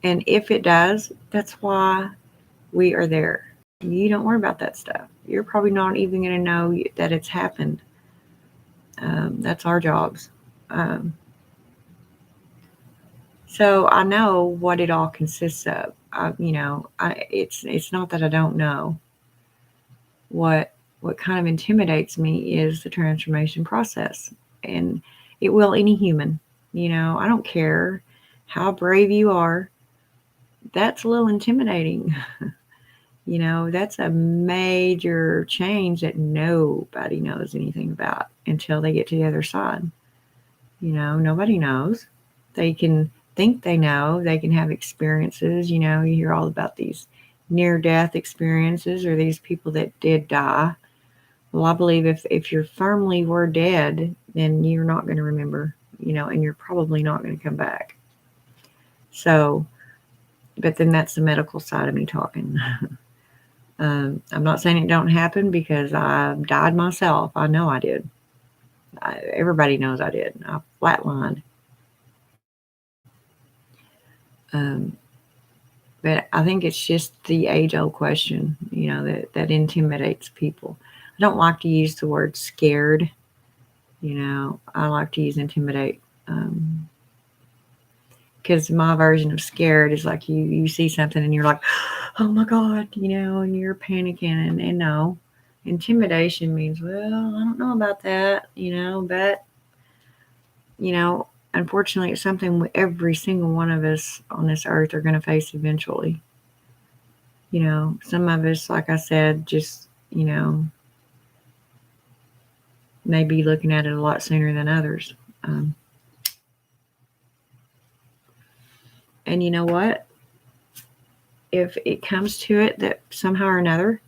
And if it does, that's why we are there. You don't worry about that stuff. You're probably not even going to know that it's happened. That's our jobs. Um, so I know what it all consists of. It's not that I don't know. What kind of intimidates me is the transformation process, and it will any human. I don't care how brave you are. That's a little intimidating. That's a major change that nobody knows anything about until they get to the other side. Nobody knows. They can think they know, they can have experiences. You hear all about these near death experiences or these people that did die. Well, I believe if you're firmly were dead, then you're not going to remember, and you're probably not going to come back. So, but then that's the medical side of me talking. I'm not saying it don't happen because I died myself. I know I did. Everybody knows I did. I flatlined. But I think it's just the age-old question, that intimidates people. I don't like to use the word scared. I like to use intimidate. Because my version of scared is like you see something and you're like, oh my God, and you're panicking. And no, intimidation means, well, I don't know about that, but, unfortunately, it's something every single one of us on this earth are going to face eventually. Some of us, like I said, just, may be looking at it a lot sooner than others. And you know what? If it comes to it that somehow or another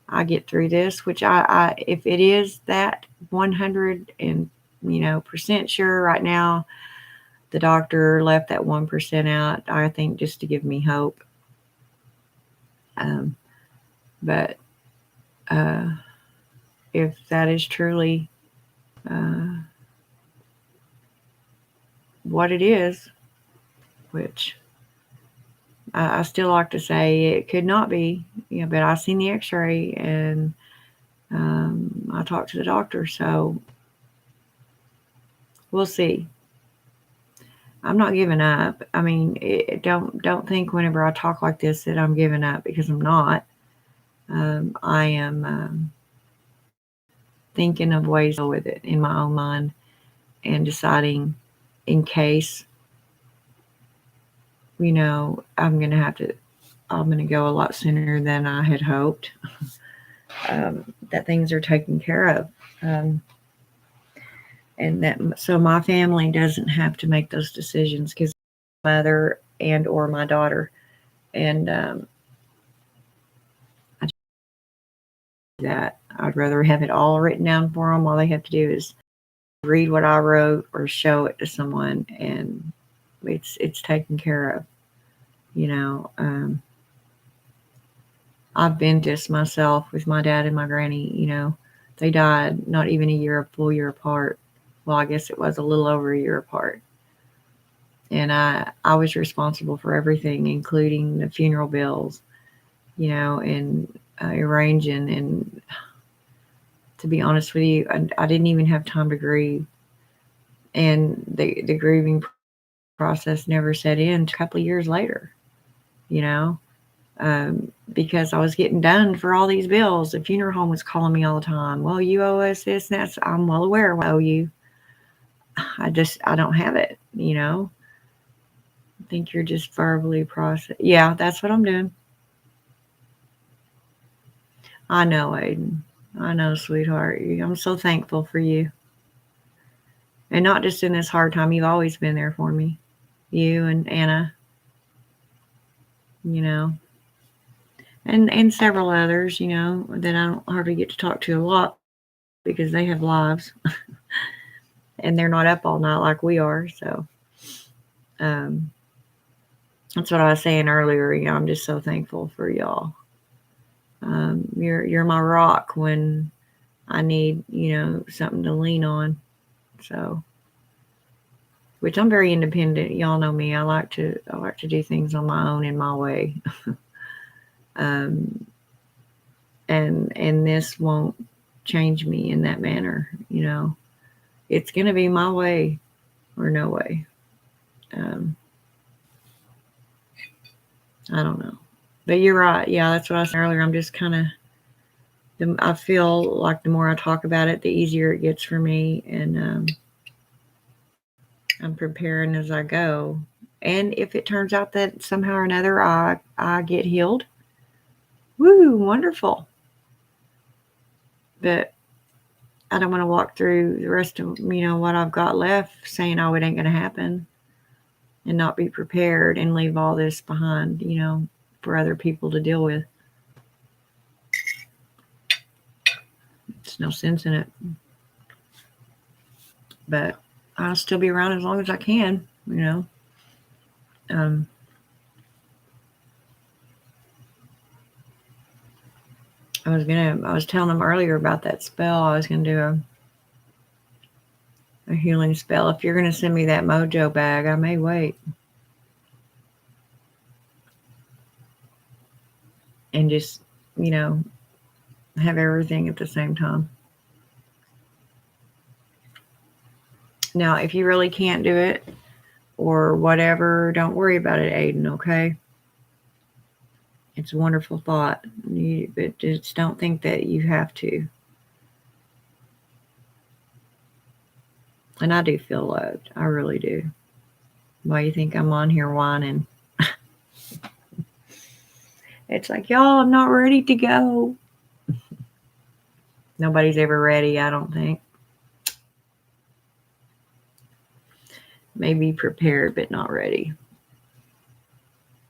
I get through this, which I if it is that 100% sure right now, the doctor left that 1% out, I think, just to give me hope. But if that is truly what it is, which I still like to say it could not be, but I seen the x-ray and I talked to the doctor, so we'll see. I'm not giving up. I mean, don't think whenever I talk like this that I'm giving up, because I'm not. I am thinking of ways to deal with it in my own mind and deciding, in case, I'm going to go a lot sooner than I had hoped, that things are taken care of. And that, so my family doesn't have to make those decisions, because my mother and or my daughter. And that. I'd rather have it all written down for them. All they have to do is read what I wrote or show it to someone, and it's taken care of. You know, I've been this myself with my dad and my granny. You know, they died not even a full year apart. Well, I guess it was a little over a year apart. And I was responsible for everything, including the funeral bills, you know, and arranging. And to be honest with you, I didn't even have time to grieve. And the grieving process never set in until a couple of years later, you know, because I was getting done for all these bills. The funeral home was calling me all the time. Well, you owe us this and that. I'm well aware of what I owe you. I don't have it, you know. I think you're just verbally processing. Yeah, that's what I'm doing. I know, Aiden. I know, sweetheart. I'm so thankful for you. And not just in this hard time. You've always been there for me. You and Anna, you know. And several others, you know, that I don't hardly get to talk to a lot because they have lives. And they're not up all night like we are. So um, that's what I was saying earlier. You know, I'm just so thankful for y'all. You're my rock when I need, you know, something to lean on. So, which I'm very independent. Y'all know me. I like to do things on my own in my way. um, and this won't change me in that manner. You know, it's gonna be my way or no way. Um, I don't know, but you're right. Yeah, that's what I said earlier. I'm just kind of. I feel like the more I talk about it, the easier it gets for me, and I'm preparing as I go. And if it turns out that somehow or another I get healed, woo, wonderful. But I don't want to walk through the rest of, you know, what I've got left saying, oh, it ain't going to happen, and not be prepared and leave all this behind, you know, for other people to deal with. There's no sense in it. But I'll still be around as long as I can, you know. Um, I was telling them earlier about that spell. I was gonna do a healing spell. If you're gonna send me that mojo bag, I may wait. And just, you know, have everything at the same time. Now, if you really can't do it or whatever, don't worry about it, Aiden, okay? It's a wonderful thought. But just don't think that you have to. And I do feel loved. I really do. Why you think I'm on here whining? It's like, y'all, I'm not ready to go. Nobody's ever ready, I don't think. Maybe prepared, but not ready.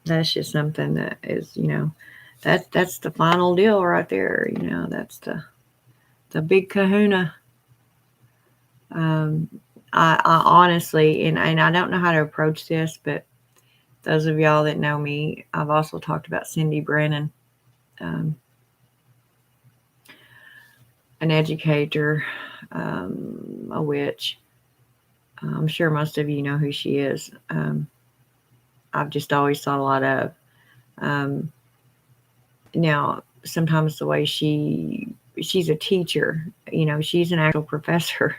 That's just something that is, you know, that's the final deal right there. You know, that's the big kahuna. Um, I honestly, and I don't know how to approach this, but those of y'all that know me, I've also talked about Cindy Brennan, um, an educator, a witch. I'm sure most of you know who she is. I've just always thought a lot of. Um, Now, sometimes the way she's a teacher, you know, she's an actual professor.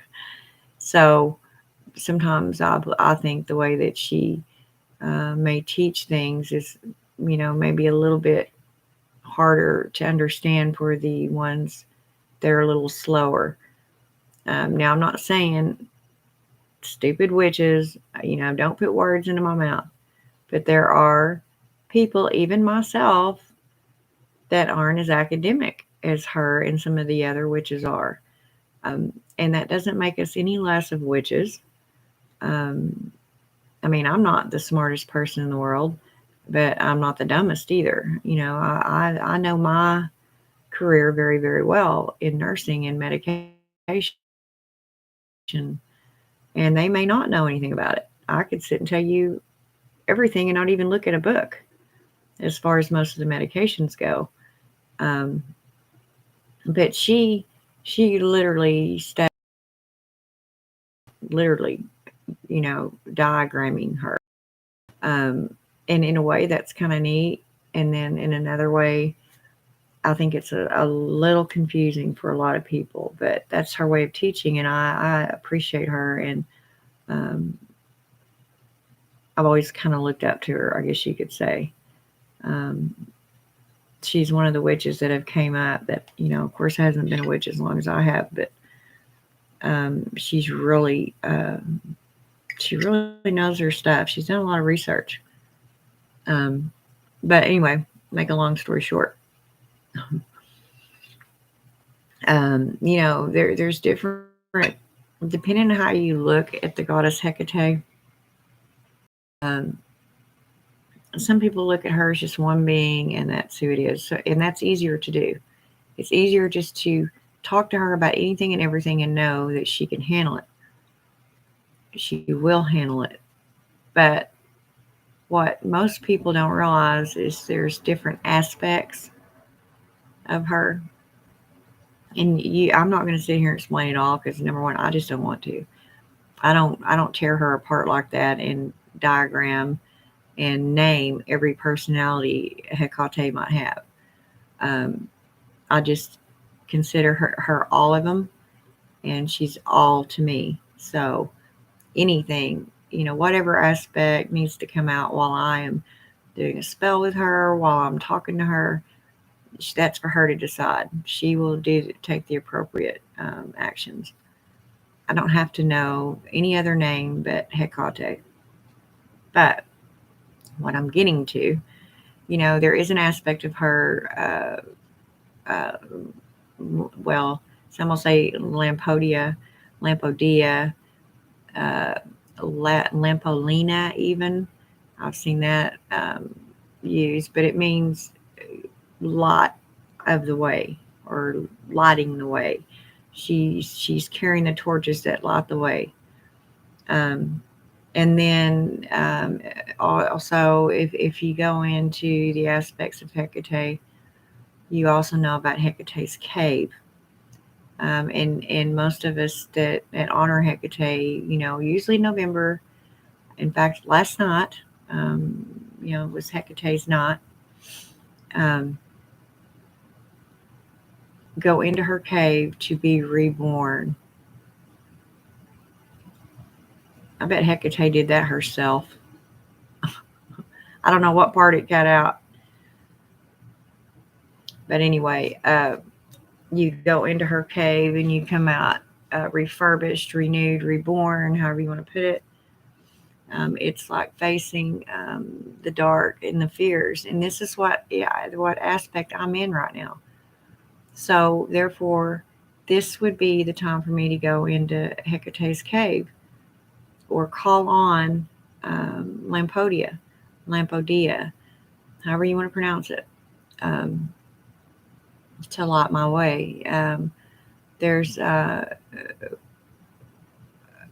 So sometimes I think the way that she may teach things is, you know, maybe a little bit harder to understand for the ones that are a little slower. Now, I'm not saying stupid witches, you know, don't put words into my mouth, but there are people, even myself, that aren't as academic as her and some of the other witches are. And that doesn't make us any less of witches. Um, I mean, I'm not the smartest person in the world, but I'm not the dumbest either. You know, I know my career very, very well in nursing and medication, and they may not know anything about it. I could sit and tell you everything and not even look at a book as far as most of the medications go. Um, but she literally literally, diagramming her. Um, and in a way, that's kind of neat. And then in another way, I think it's a little confusing for a lot of people, but that's her way of teaching, and I appreciate her. And um, I've always kind of looked up to her, I guess you could say. Um, she's one of the witches that have came up that, of course, hasn't been a witch as long as I have, but she's really, she really knows her stuff. She's done a lot of research. Um, but anyway, make a long story short, there's different, depending on how you look at the goddess Hecate. Um, some people look at her as just one being, and that's who it is. So, and that's easier to do. It's easier just to talk to her about anything and everything and know that she can handle it. She will handle it. But what most people don't realize is there's different aspects of her. And I'm not going to sit here and explain it all because number one, I just don't want to. I don't tear her apart like that and diagram and name every personality Hecate might have. Um, I just consider her all of them, and she's all to me. So anything, whatever aspect needs to come out while I am doing a spell with her, while I'm talking to her, that's for her to decide. She will take the appropriate actions. I don't have to know any other name but Hecate. But what I'm getting to, there is an aspect of her, well, some will say Lampodia, uh, Lampolina, even. I've seen that used, but it means light of the way or lighting the way. She's carrying the torches that light the way. Um, and then also, if you go into the aspects of Hecate, you also know about Hecate's cave. And most of us that honor Hecate, usually November. In fact, last night, was Hecate's night. Um, go into her cave to be reborn. I bet Hecate did that herself. I don't know what part it cut out, but anyway, you go into her cave and you come out refurbished, renewed, reborn, however you want to put it. It's like facing the dark and the fears, and this is what aspect I'm in right now. So therefore, this would be the time for me to go into Hecate's cave or call on Lampodia, however you want to pronounce it, um, to light my way. There's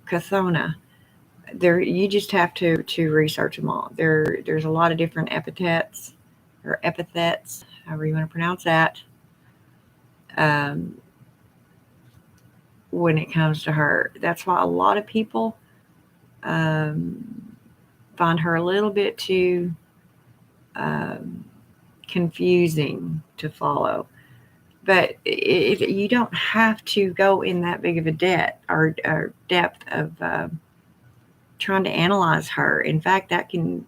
Cathona. There, you just have to research them all. There's a lot of different epithets, however you want to pronounce that. Um, when it comes to her, that's why a lot of people um, find her a little bit too um, confusing to follow. But you don't have to go in that big of a debt or depth of trying to analyze her. In fact, that can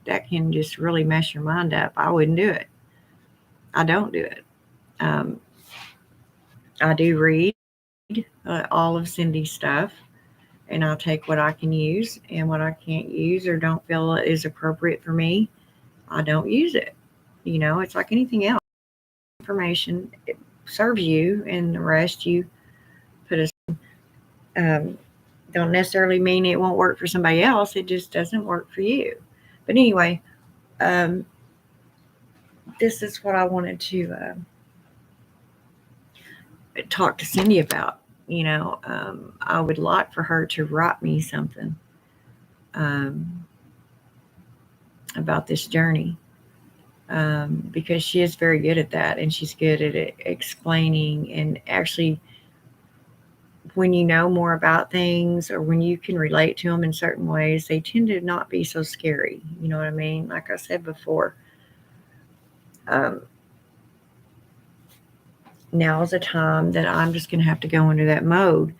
just really mess your mind up. I wouldn't do it. I don't do it. Um, I do read all of Cindy's stuff, and I'll take what I can use, and what I can't use or don't feel is appropriate for me, I don't use it. It's like anything else. Information it serves you, and the rest you put aside. Don't necessarily mean it won't work for somebody else. It just doesn't work for you. But anyway, um, this is what I wanted to talk to Cindy about. I would like for her to write me something um, about this journey, because she is very good at that, and she's good at explaining. And actually, when you know more about things, or when you can relate to them in certain ways, they tend to not be so scary. You know what I mean? Like I said before, um, now is a time that I'm just going to have to go into that mode.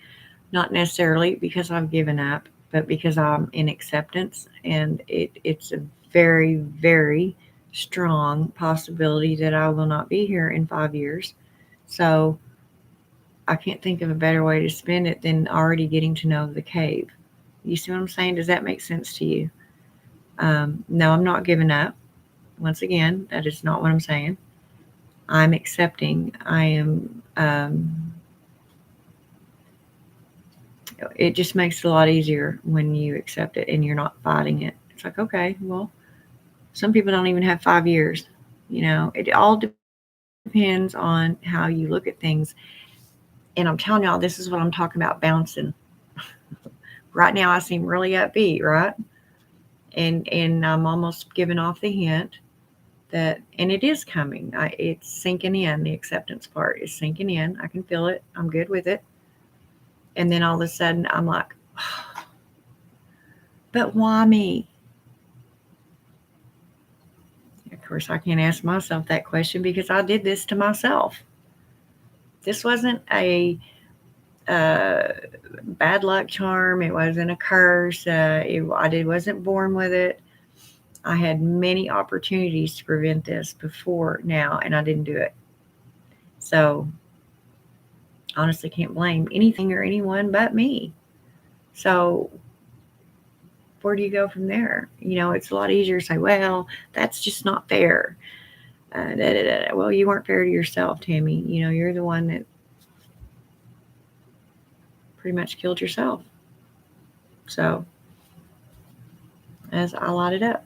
Not necessarily because I've given up, but because I'm in acceptance, and it's a very, very strong possibility that I will not be here in 5 years. So I can't think of a better way to spend it than already getting to know the cave. You see what I'm saying? Does that make sense to you? No, I'm not giving up. Once again, that is not what I'm saying. I'm accepting. I am. It just makes it a lot easier when you accept it and you're not fighting it. It's like, okay, well, some people don't even have 5 years. It all depends on how you look at things. And I'm telling y'all, this is what I'm talking about bouncing. Right now, I seem really upbeat, right? And I'm almost giving off the hint that, and it is coming. It's sinking in. The acceptance part is sinking in. I can feel it. I'm good with it. And then all of a sudden, I'm like, but why me? Of course, I can't ask myself that question because I did this to myself. This wasn't a uh, bad luck charm. It wasn't a curse. Wasn't born with it. I had many opportunities to prevent this before now, and I didn't do it. So honestly, can't blame anything or anyone but me. So where do you go from there? It's a lot easier to say, well, that's just not fair. Da, da, da. Well, you weren't fair to yourself, Tammy. You're the one that pretty much killed yourself. So, as I light it up,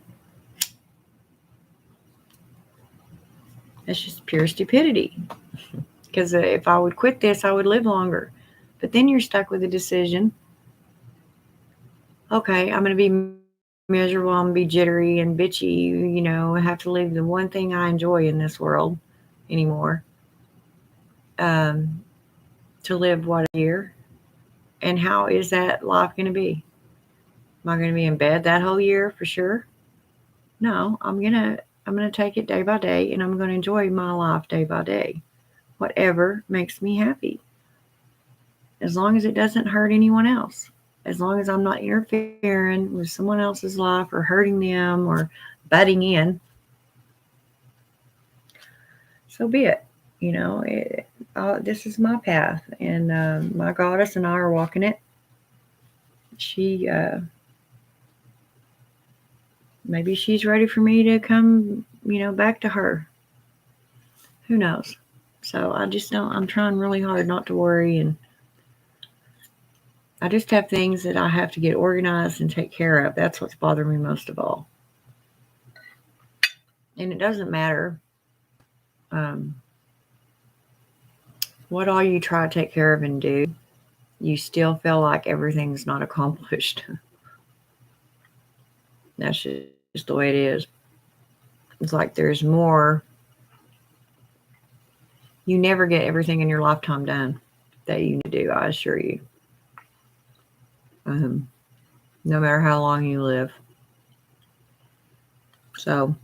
that's just pure stupidity. Because if I would quit this, I would live longer. But then you're stuck with a decision. Okay, I'm going to be miserable. I'm going to be jittery and bitchy. I have to leave the one thing I enjoy in this world anymore. Um, to live what, a year? And how is that life going to be? Am I going to be in bed that whole year for sure? No, I'm gonna take it day by day, and I'm gonna enjoy my life day by day. Whatever makes me happy, as long as it doesn't hurt anyone else. As long as I'm not interfering with someone else's life or hurting them or butting in, so be it. This is my path, and my goddess and I are walking it. She maybe she's ready for me to come, back to her. Who knows? So I just don't. I'm trying really hard not to worry, and I just have things that I have to get organized and take care of. That's what's bothering me most of all. And it doesn't matter um, what all you try to take care of and do, you still feel like everything's not accomplished. That's just the way it is. It's like there's more. You never get everything in your lifetime done that you need to do, I assure you. Um, no matter how long you live. So,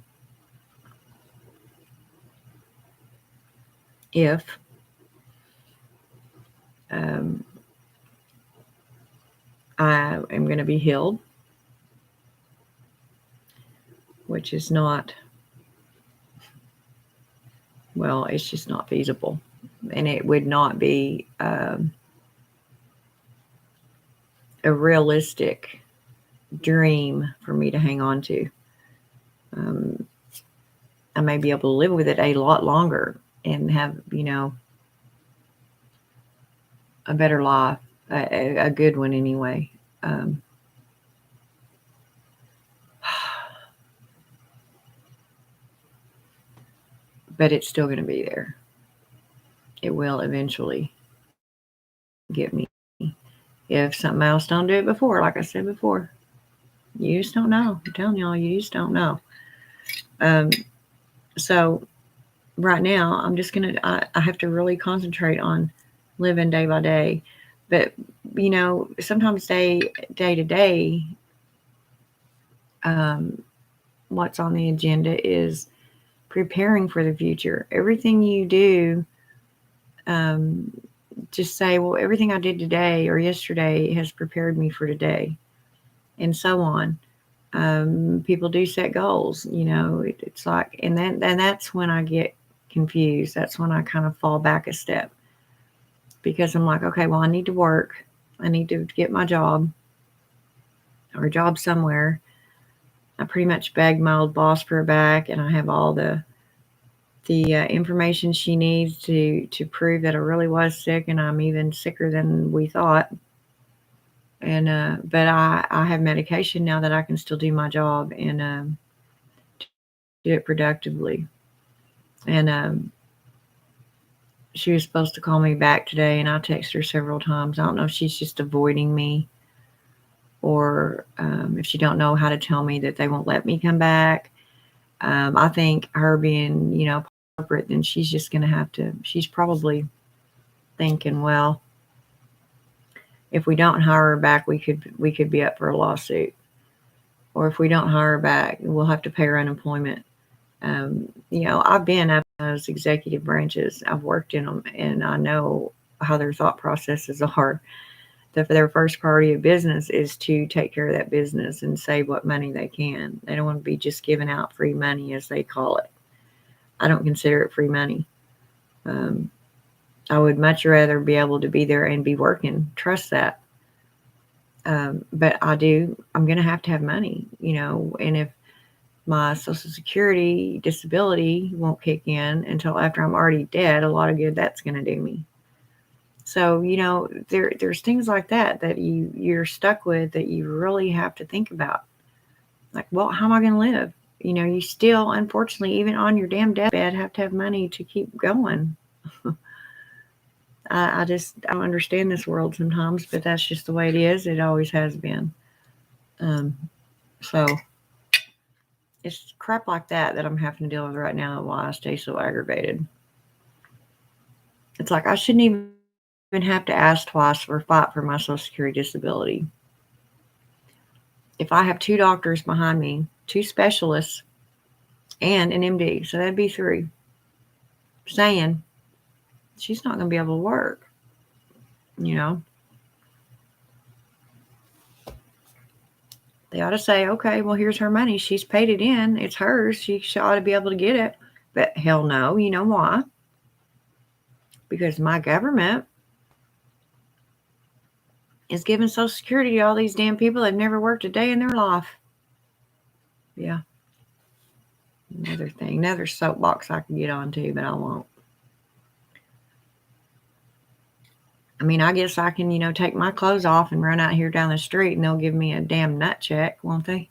if um, I am going to be healed, which is not, well, it's just not feasible. And it would not be a realistic dream for me to hang on to. Um, I may be able to live with it a lot longer and have, a better life, a good one anyway. Um, but it's still going to be there. It will eventually. get me. If something else don't do it before, like I said before, you just don't know. I'm telling y'all, you just don't know. So right now, I'm just gonna. I have to really concentrate on living day by day. But sometimes day to day, what's on the agenda is preparing for the future. Everything you do, um, just say, well, everything I did today or yesterday has prepared me for today, and so on. People do set goals, it's like, and that's when I get confused. That's when I kind of fall back a step because I'm like, okay, well, I need to work. I need to get my job or a job somewhere. I pretty much begged my old boss for it back, and I have all the information she needs to prove that I really was sick, and I'm even sicker than we thought. And but I have medication now that I can still do my job and do it productively. And she was supposed to call me back today, and I texted her several times. I don't know if she's just avoiding me, or if she don't know how to tell me that they won't let me come back. I think her being, corporate, then she's just going to have to. She's probably thinking, well, if we don't hire her back, we could be up for a lawsuit, or if we don't hire her back, we'll have to pay her unemployment. I've been up in those executive branches. I've worked in them, and I know how their thought processes are. Their first priority of business is to take care of that business and save what money they can. They don't want to be just giving out free money, as they call it. I don't consider it free money. I would much rather be able to be there and be working. Trust that. But I'm going to have money, and if my Social Security disability won't kick in until after I'm already dead, a lot of good that's going to do me. So, there's things like that you're stuck with that you really have to think about. Like, well, how am I going to live? You still, unfortunately, even on your damn deathbed, have to have money to keep going. I don't understand this world sometimes, but that's just the way it is. It always has been. So it's crap like that I'm having to deal with right now, why I stay so aggravated. It's like I shouldn't even have to ask twice or fight for my Social Security disability. If I have 2 doctors behind me, 2 specialists, and an MD, so that'd be 3, saying she's not going to be able to work, They ought to say, okay, well, here's her money. She's paid it in. It's hers. She ought to be able to get it. But hell no. You know why? Because my government is giving Social Security to all these damn people that have never worked a day in their life. Yeah. Another thing, another soapbox I could get onto, but I won't. I mean, I guess I can, take my clothes off and run out here down the street and they'll give me a damn nut check, won't they?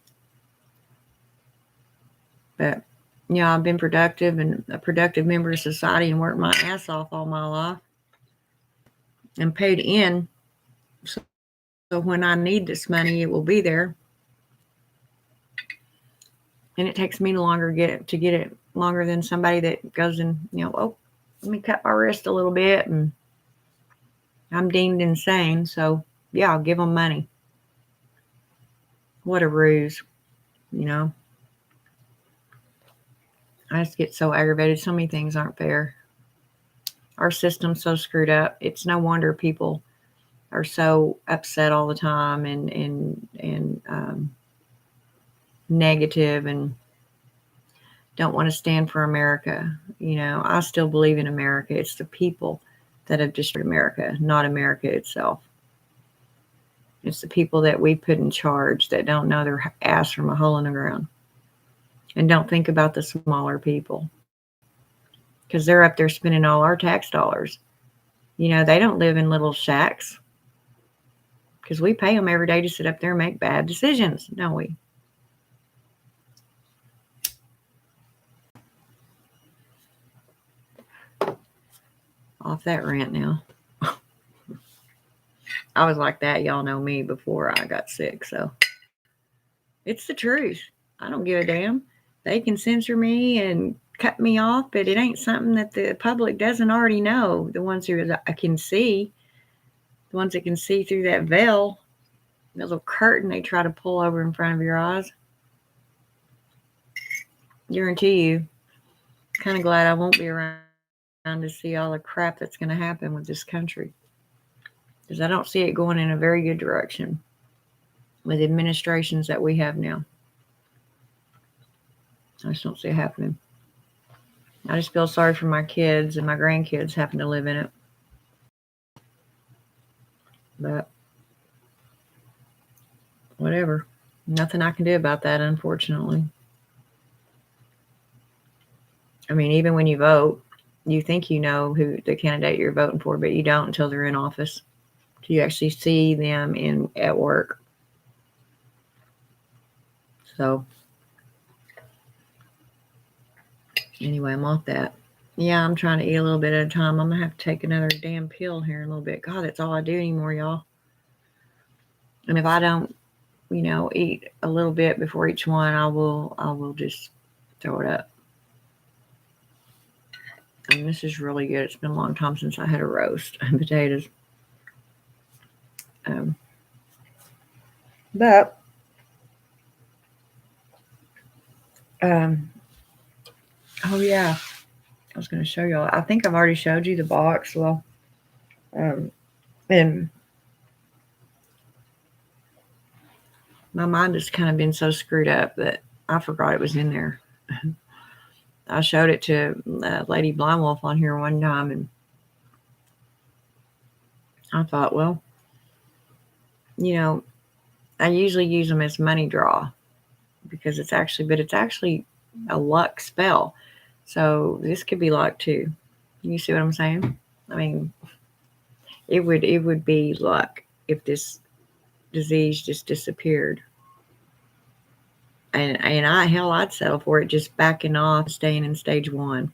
But, I've been productive and a productive member of society and worked my ass off all my life and paid in. So when I need this money, it will be there. And it takes me longer to get it longer than somebody that goes and, oh, let me cut my wrist a little bit and I'm deemed insane. So, yeah, I'll give them money. What a ruse, I just get so aggravated. So many things aren't fair. Our system's so screwed up. It's no wonder people are so upset all the time and negative and don't want to stand for America. I still believe in America. It's the people that have destroyed America, not America itself. It's the people that we put in charge that don't know their ass from a hole in the ground and don't think about the smaller people because they're up there spending all our tax dollars. They don't live in little shacks because we pay them every day to sit up there and make bad decisions, don't we? Off that rant now. I was like that. Y'all know me before I got sick. So it's the truth. I don't give a damn. They can censor me and cut me off, but it ain't something that the public doesn't already know. The ones who I can see, the ones that can see through that veil, that little curtain they try to pull over in front of your eyes. Guarantee you, kind of glad I won't be around to see all the crap that's going to happen with this country. Because I don't see it going in a very good direction with administrations that we have now. I just don't see it happening. I just feel sorry for my kids and my grandkids having to live in it. But whatever. Nothing I can do about that, unfortunately. I mean, even when you vote, you think you know who the candidate you're voting for, but you don't until they're in office. You actually see them at work. So anyway, I'm off that. Yeah, I'm trying to eat a little bit at a time. I'm gonna have to take another damn pill here in a little bit. God, that's all I do anymore, y'all. And if I don't, eat a little bit before each one, I will just throw it up. And this is really good. It's been a long time since I had a roast and potatoes. But oh yeah, I was going to show y'all. I think I've already showed you the box. Well, and my mind has kind of been so screwed up that I forgot it was in there. I showed it to Lady Blind Wolf on here one time, and I thought, well, I usually use them as money draw because it's actually a luck spell. So this could be luck too. You see what I'm saying? I mean, it would be luck if this disease just disappeared. And I'd settle for it just backing off, staying in stage 1,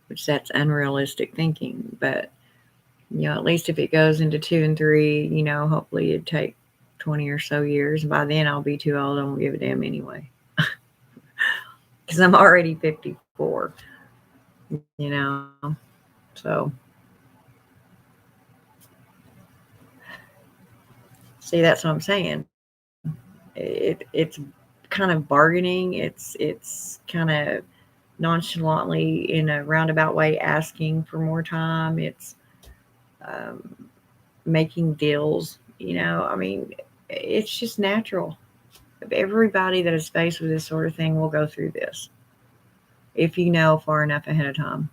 which that's unrealistic thinking. But at least if it goes into 2 and 3, hopefully it'd take 20 or so years. And by then I'll be too old. I won't give a damn anyway. Because I'm already 54, So, see, that's what I'm saying. It's kind of bargaining. It's kind of nonchalantly, in a roundabout way, asking for more time. It's making deals. I mean, it's just natural. Everybody that is faced with this sort of thing will go through this if you know far enough ahead of time.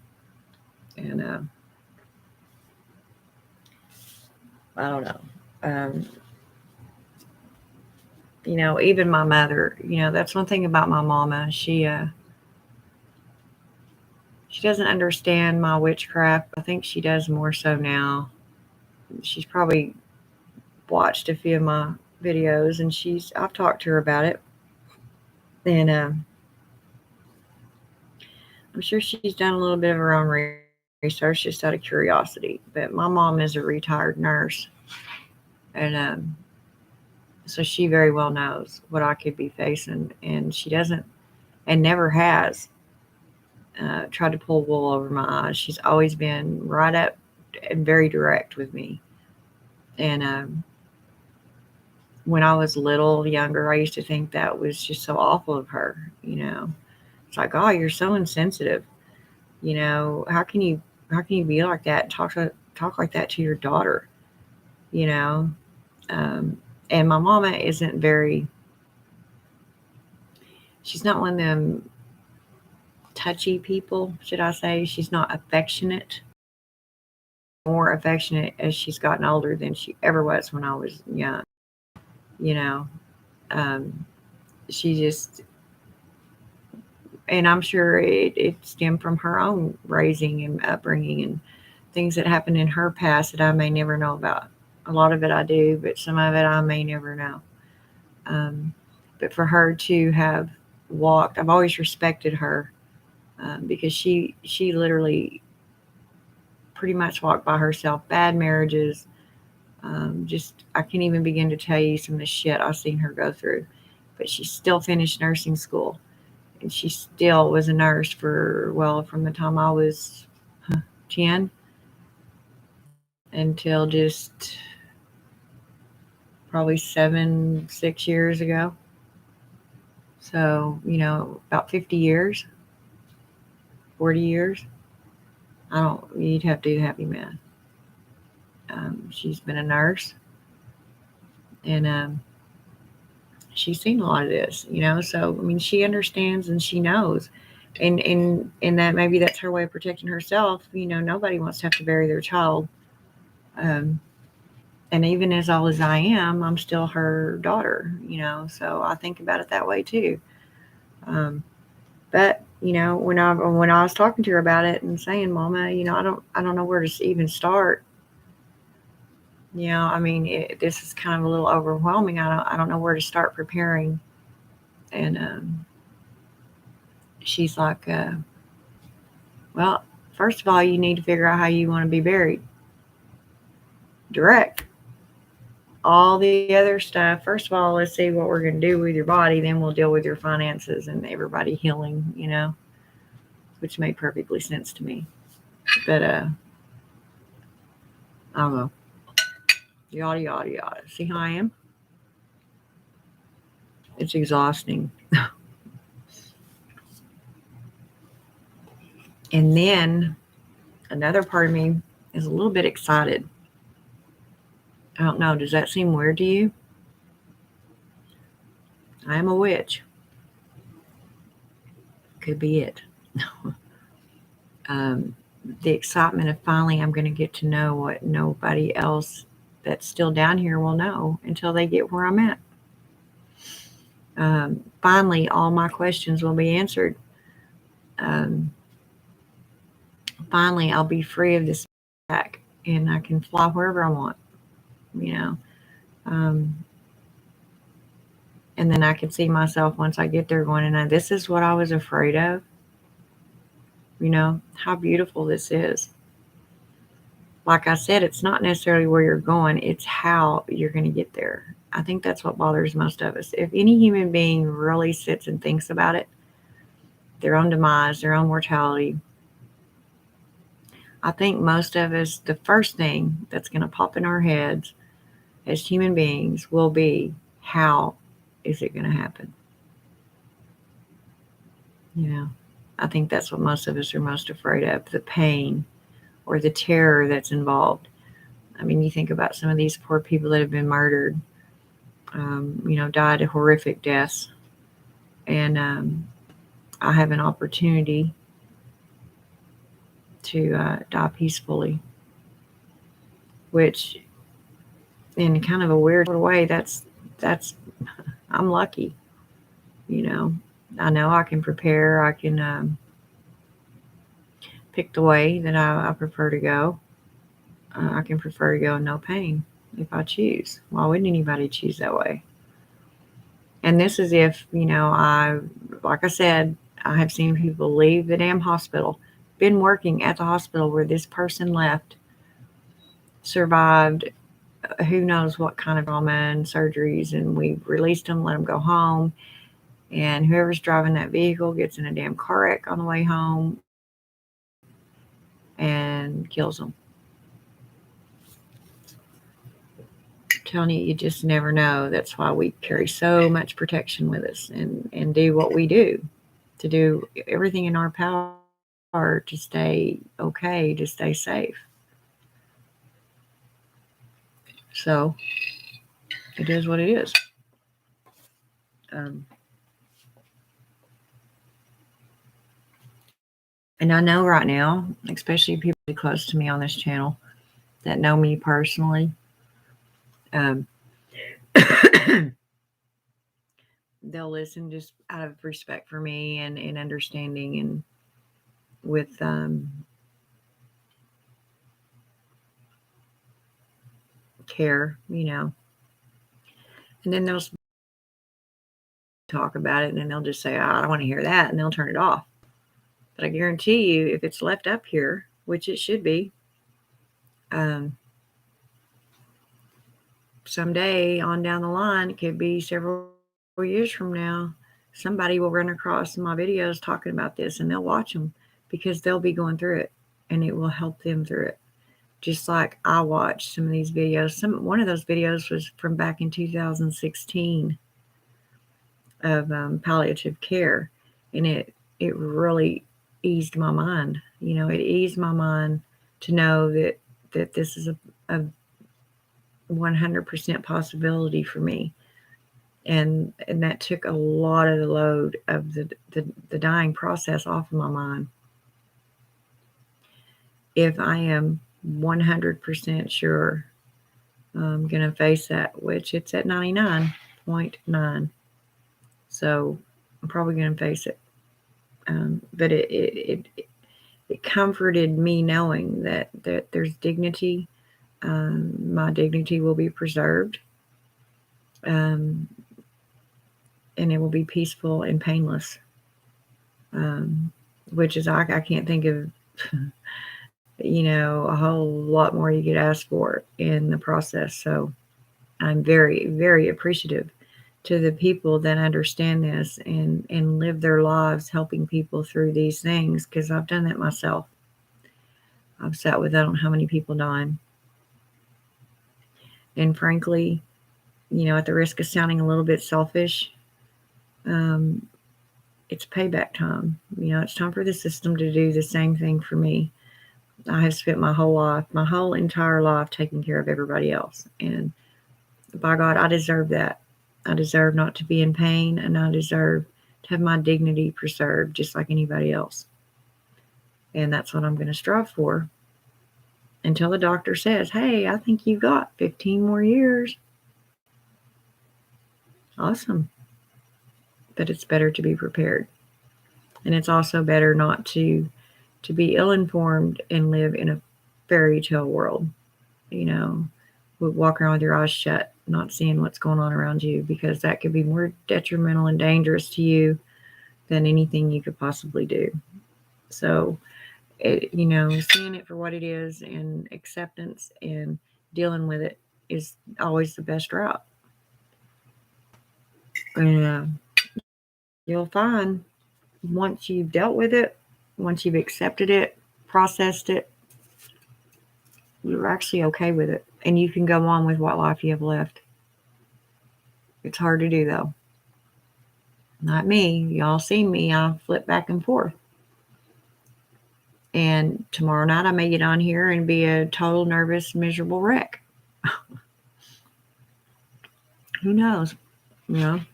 And I don't know. Even my mother, that's one thing about my mama. She doesn't understand my witchcraft. I think she does more so now. She's probably watched a few of my videos, and I've talked to her about it. And I'm sure she's done a little bit of her own research just out of curiosity. But my mom is a retired nurse. And so she very well knows what I could be facing. And she doesn't, and never has, tried to pull wool over my eyes. She's always been right up and very direct with me. And when I was younger, I used to think that was just so awful of her. It's like, oh, you're so insensitive. How can you be like that? Talk like that to your daughter. And my mama isn't very. She's not one of them touchy people, should I say. She's not affectionate. More affectionate as she's gotten older than she ever was when I was young. She just, and I'm sure it stemmed from her own raising and upbringing and things that happened in her past that I may never know about. A lot of it I do, but some of it I may never know. But for her to have walked, I've always respected her because she literally pretty much walked by herself, bad marriages. Just, I can't even begin to tell you some of the shit I've seen her go through. But she still finished nursing school. And she still was a nurse for, well, from the time I was 10 until just probably 6 years ago. So, about 50 years, 40 years. You'd have to have me mad. She's been a nurse, and she's seen a lot of this, so I mean, she understands and she knows. And that maybe that's her way of protecting herself. Nobody wants to have to bury their child. Um, and even as old as I am, I'm still her daughter, so I think about it that way too. Um, but when I was talking to her about it and saying, Mama, I don't know where to even start. I mean, this is kind of a little overwhelming. I don't know where to start preparing. And she's like, well, first of all, you need to figure out how you want to be buried. Direct. All the other stuff. First of all, let's see what we're going to do with your body. Then we'll deal with your finances and everybody healing, which made perfectly sense to me. But I don't know. Yada, yada, yada. See how I am? It's exhausting. And then another part of me is a little bit excited. I don't know. Does that seem weird to you? I am a witch. Could be it. um, the excitement of finally I'm going to get to know what nobody else that's still down here will know until they get where I'm at. Finally, all my questions will be answered. Um, Finally, I'll be free of this back and I can fly wherever I want, you know. Um, and then I can see myself once I get there going, and this is what I was afraid of. How beautiful this is. Like I said, it's not necessarily where you're going, it's how you're going to get there. I think that's what bothers most of us. If any human being really sits and thinks about it, their own demise, their own mortality, I think most of us, the first thing that's going to pop in our heads as human beings will be, how is it going to happen? I think that's what most of us are most afraid of, the pain or the terror that's involved. I mean, you think about some of these poor people that have been murdered, died horrific deaths. And I have an opportunity to die peacefully, which in kind of a weird way, that's I'm lucky. I know I can prepare. I can pick the way that I prefer to go. I can prefer to go in no pain if I choose. Why wouldn't anybody choose that way? And this is if, like I said, I have seen people leave the damn hospital, been working at the hospital where this person left, survived who knows what kind of trauma and surgeries, and we released them, let them go home. And whoever's driving that vehicle gets in a damn car wreck on the way home and kills them. I'm telling you, you just never know. That's why we carry so much protection with us and do what we do, to do everything in our power to stay okay, to stay safe. So it is what it is. And I know right now, especially people close to me on this channel that know me personally, um, they'll listen just out of respect for me and understanding and with care, And then they'll talk about it, and then they'll just say, I don't want to hear that, and they'll turn it off. But I guarantee you, if it's left up here, which it should be, Someday on down the line, it could be several years from now, somebody will run across my videos talking about this and they'll watch them because they'll be going through it and it will help them through it. Just like I watched some of these videos. One of those videos was from back in 2016 of palliative care, and it really eased my mind. It eased my mind to know that this is a 100% possibility for me, and that took a lot of the load of the dying process off of my mind. If I am 100% sure I'm going to face that, which it's at 99.9. So I'm probably going to face it. But it comforted me knowing that there's dignity. My dignity will be preserved. And it will be peaceful and painless. Which is, I can't think of, a whole lot more you could ask for in the process. So I'm very, very appreciative to the people that understand this and live their lives helping people through these things, because I've done that myself. I've sat with I don't know how many people dying. And frankly, at the risk of sounding a little bit selfish, it's payback time. It's time for the system to do the same thing for me. I have spent my whole entire life taking care of everybody else. And by God, I deserve that. I deserve not to be in pain, and I deserve to have my dignity preserved just like anybody else. And that's what I'm going to strive for until the doctor says, hey, I think you've got 15 more years. Awesome. But it's better to be prepared. And it's also better not to be ill-informed and live in a fairy tale world. Walk around with your eyes shut, not seeing what's going on around you, because that could be more detrimental and dangerous to you than anything you could possibly do. So, seeing it for what it is and acceptance and dealing with it is always the best route. And you'll find once you've dealt with it, once you've accepted it, processed it, you're actually okay with it. And you can go on with what life you have left. It's hard to do, though. Not me. Y'all see me. I flip back and forth. And tomorrow night I may get on here and be a total nervous, miserable wreck. Who knows? I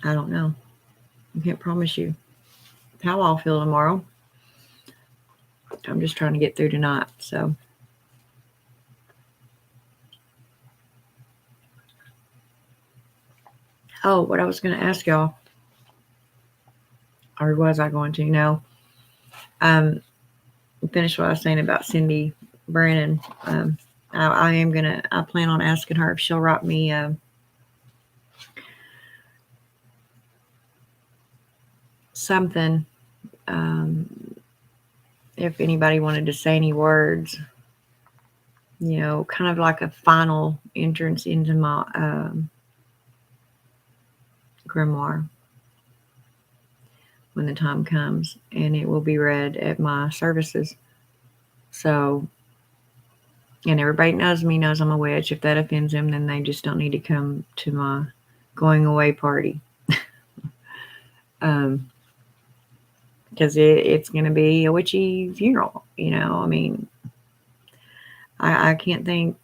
don't know. I can't promise you how I'll feel tomorrow. I'm just trying to get through tonight. So, what I was going to ask y'all, or was I going to? No. Finish what I was saying about Cindy Brannon. I plan on asking her if she'll write me something. If anybody wanted to say any words, kind of like a final entrance into my grimoire when the time comes, and it will be read at my services. So, and everybody knows I'm a witch. If that offends them, then they just don't need to come to my going away party. Because it's going to be a witchy funeral, I can't think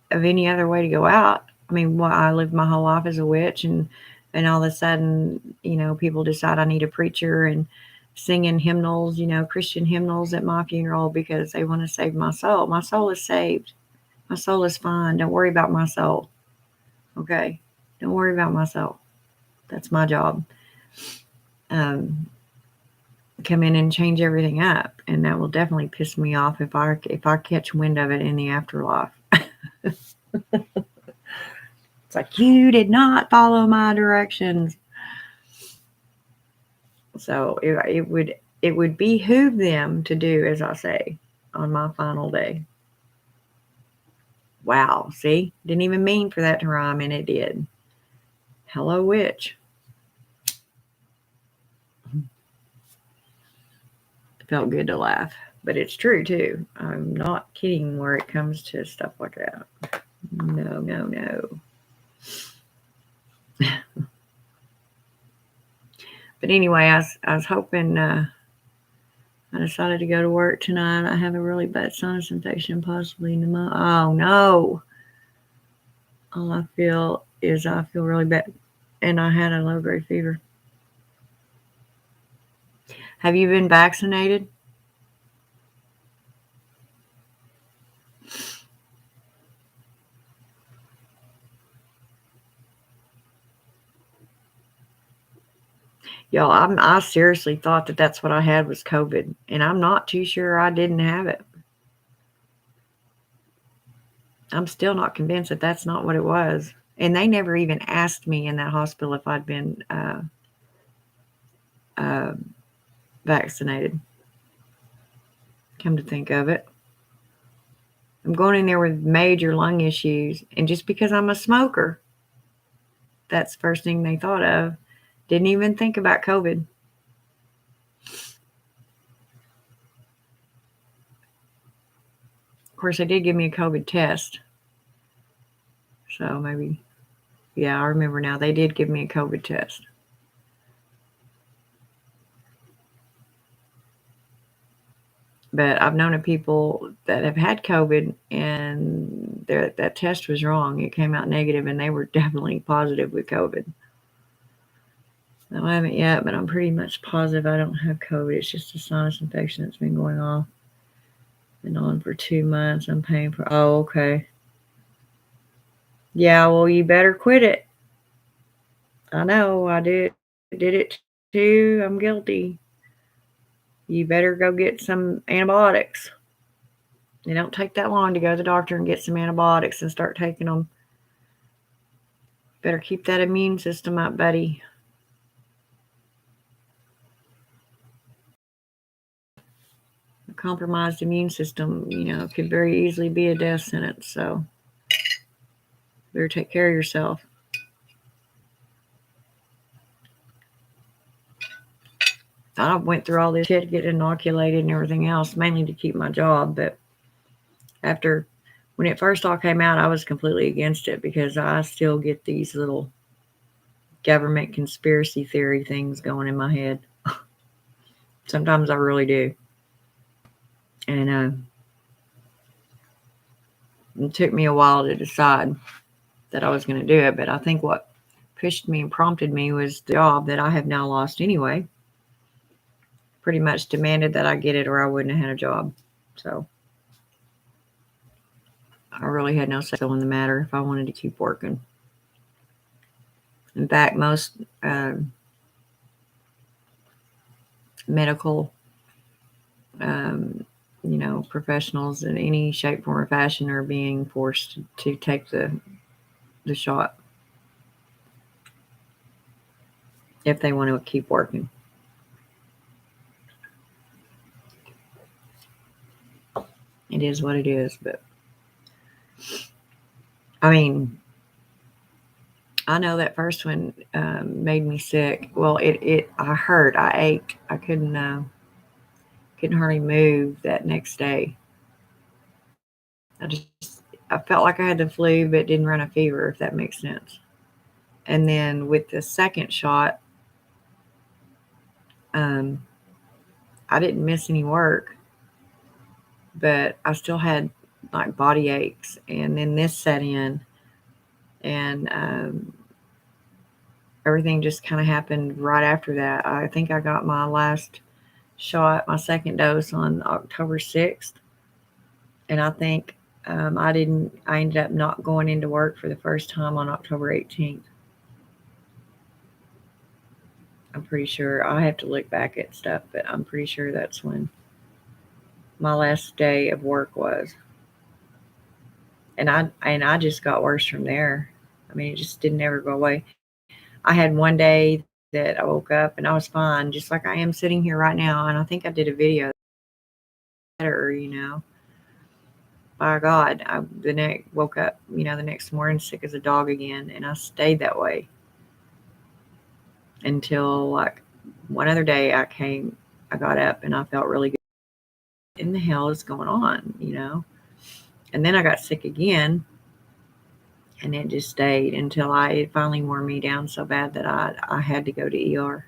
of any other way to go out. I lived my whole life as a witch, and all of a sudden, people decide I need a preacher and singing hymnals, Christian hymnals at my funeral because they want to save my soul. My soul is saved. My soul is fine. Don't worry about my soul. Okay? Don't worry about my soul. That's my job. Come in and change everything up, and that will definitely piss me off if I catch wind of it in the afterlife. It's like, you did not follow my directions. So it would it would behoove them to do as I say on my final day. Wow, see? Didn't even mean for that to rhyme, and it did. Hello, witch. It felt good to laugh, but it's true too. I'm not kidding where it comes to stuff like that. No, no, no. But anyway, I was hoping. I decided to go to work tonight. I have a really bad sinus infection, possibly pneumonia. Oh no! All I feel is I feel really bad, and I had a low grade fever. Have you been vaccinated? Y'all, I seriously thought that that's what I had was COVID, and I'm not too sure I didn't have it. I'm still not convinced that that's not what it was. And they never even asked me in that hospital if I'd been uh, vaccinated. Come to think of it, I'm going in there with major lung issues, and just because I'm a smoker, that's the first thing they thought of. Didn't even think about COVID. Of course, they did give me a COVID test. So maybe, yeah, I remember now. They did give me a COVID test. But I've known of people that have had COVID and that test was wrong. It came out negative and they were definitely positive with COVID. No, I haven't yet, but I'm pretty much positive I don't have COVID. It's just a sinus infection that's been going on. Been on for 2 months. I'm paying for. Oh, okay. Yeah, well, you better quit it. I know. I did it too. I'm guilty. You better go get some antibiotics. It don't take that long to go to the doctor and get some antibiotics and start taking them. Better keep that immune system up, buddy. A compromised immune system, could very easily be a death sentence. So better take care of yourself. I went through all this shit to get inoculated and everything else, mainly to keep my job. But when it first all came out, I was completely against it because I still get these little government conspiracy theory things going in my head. Sometimes I really do. And it took me a while to decide that I was going to do it. But I think what pushed me and prompted me was the job that I have now lost anyway. Pretty much demanded that I get it or I wouldn't have had a job. So I really had no say in the matter if I wanted to keep working. In fact, most medical, professionals in any shape, form, or fashion are being forced to take the shot if they want to keep working. It is what it is, but I mean, I know that first one made me sick. Well, I hurt, I ached, I couldn't hardly move that next day. I felt like I had the flu, but didn't run a fever, if that makes sense. And then with the second shot, I didn't miss any work, but I still had like body aches. And then this set in, and everything just kind of happened right after that. I think I got my last shot, my second dose on October 6th. And I think I ended up not going into work for the first time on October 18th. I'm pretty sure. I have to look back at stuff, but I'm pretty sure that's when my last day of work was. And I just got worse from there. I mean, it just didn't ever go away. I had one day that I woke up and I was fine, just like I am sitting here right now. And I think I did a video better, By God, woke up, the next morning sick as a dog again, and I stayed that way until like one other day I got up and I felt really good. What in the hell is going on? And then I got sick again, and it just stayed until it finally wore me down so bad that I had to go to ER.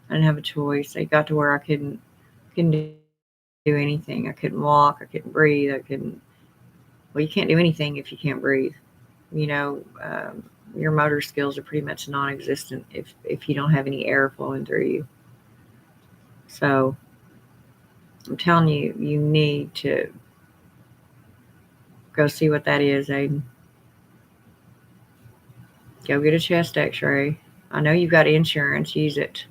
I didn't have a choice. It got to where I couldn't do anything. I couldn't walk. I couldn't breathe. Well, you can't do anything if you can't breathe. You know, your motor skills are pretty much non-existent if you don't have any air flowing through you. So I'm telling you, you need to go see what that is, Aiden. Go get a chest X-ray. I know you've got insurance. Use it.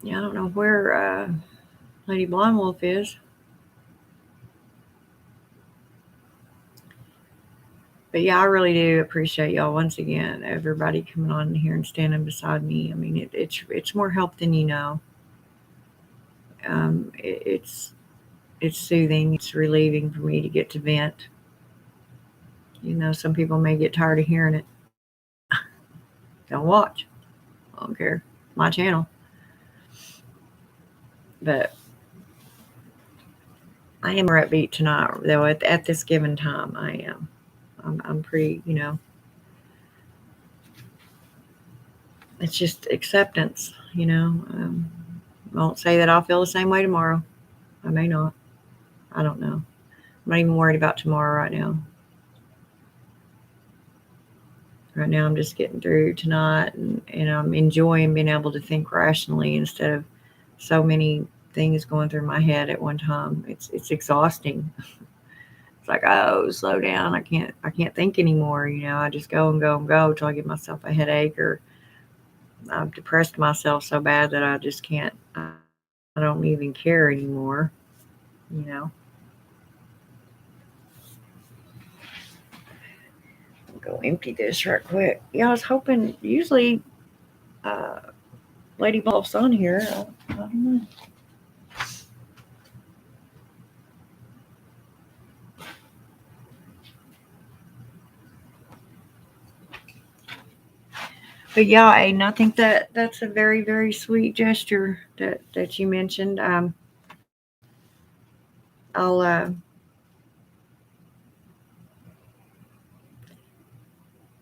Yeah, I don't know where Lady Blonde Wolf is. But yeah, I really do appreciate y'all once again. Everybody coming on here and standing beside me. I mean, it's more help than you know. It's soothing. It's relieving for me to get to vent. Some people may get tired of hearing it. Don't watch. I don't care. My channel. But I am more upbeat tonight, though. At this given time, I am. I'm pretty. It's just acceptance. I won't say that I'll feel the same way tomorrow. I may not. I don't know. I'm not even worried about tomorrow right now. Right now, I'm just getting through tonight, and I'm enjoying being able to think rationally instead of so many things going through my head at one time. It's exhausting. It's like, oh, slow down. I can't think anymore. I just go and go and go till I give myself a headache, or I've depressed myself so bad that I just can't. I don't even care anymore. You know. Go empty this right quick. Yeah, I was hoping. Usually, uh, Lady Bluff's on here. I don't know. But yeah, Aiden, I think that's a very, very sweet gesture that you mentioned. I'll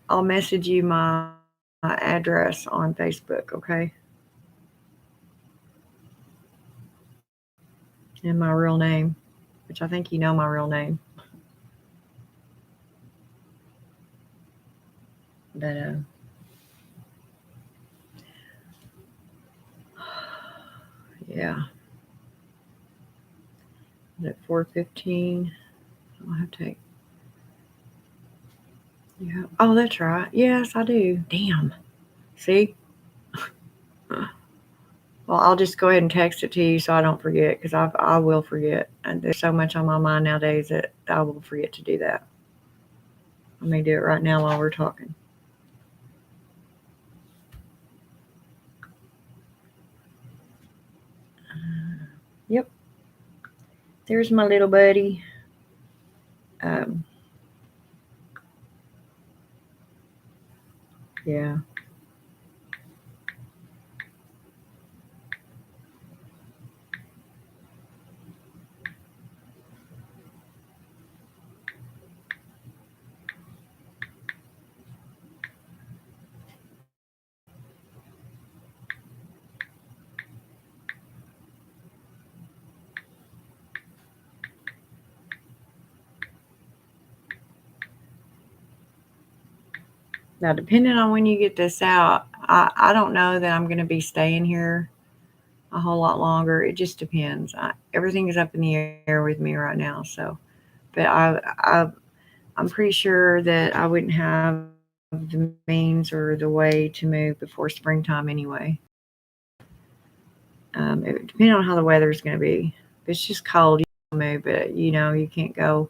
I'll message you my address on Facebook, okay? And my real name, which I think you know my real name. But yeah, at 4:15, I'll have to take. Yeah. Oh, that's right. Yes, I do. Damn. See? Well, I'll just go ahead and text it to you so I don't forget, because I will forget. And there's so much on my mind nowadays that I will forget to do that. I may do it right now while we're talking. Yep. There's my little buddy. Um, yeah. Now, depending on when you get this out, I don't know that I'm going to be staying here a whole lot longer. It just depends. Everything is up in the air with me right now. So, but I'm pretty sure that I wouldn't have the means or the way to move before springtime anyway. It depends on how the weather's going to be. If it's just cold, you can move, but you can't go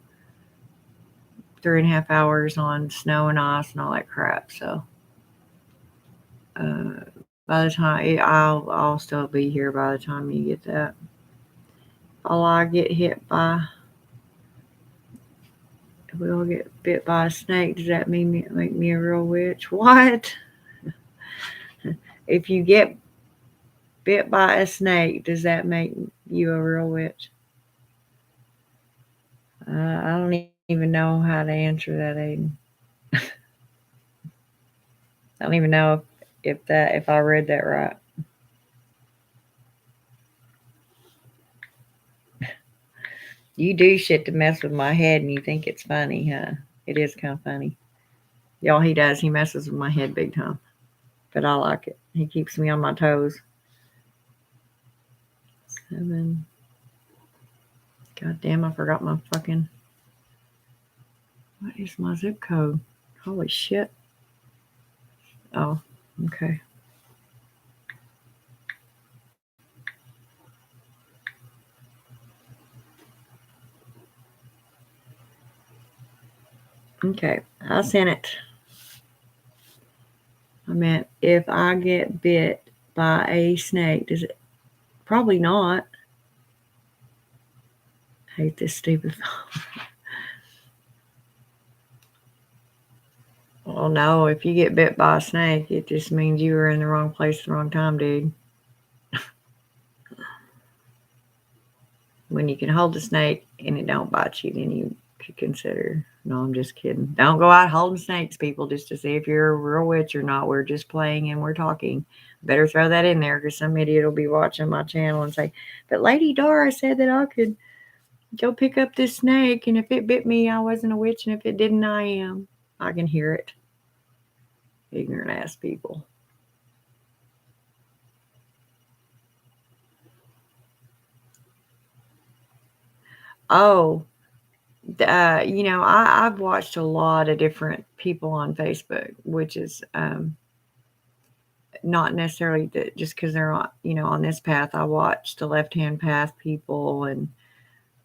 3.5 hours on snow and ice and all that crap. So by the time I'll still be here by the time you get that. Will I get hit by? Will get bit by a snake? Does that make me a real witch? What? If you get bit by a snake, does that make you a real witch? I don't even know how to answer that, Aiden. I don't even know if I read that right. You do shit to mess with my head, and you think it's funny, huh? It is kind of funny. Y'all, he does. He messes with my head big time, but I like it. He keeps me on my toes. 7. God damn, I forgot my fucking. What is my zip code? Holy shit. Oh, okay. Okay, I sent it. I meant if I get bit by a snake, does it? Probably not. I hate this stupid phone. Well, no, if you get bit by a snake, it just means you were in the wrong place at the wrong time, dude. When you can hold the snake and it don't bite you, then you could consider. No, I'm just kidding. Don't go out holding snakes, people, just to see if you're a real witch or not. We're just playing and we're talking. Better throw that in there because some idiot will be watching my channel and say, but Lady Dora said that I could go pick up this snake, and if it bit me, I wasn't a witch, and if it didn't, I am. I can hear it. Ignorant ass people. Oh, I've watched a lot of different people on Facebook, which is not necessarily just because they're on this path. I watch the left hand path people and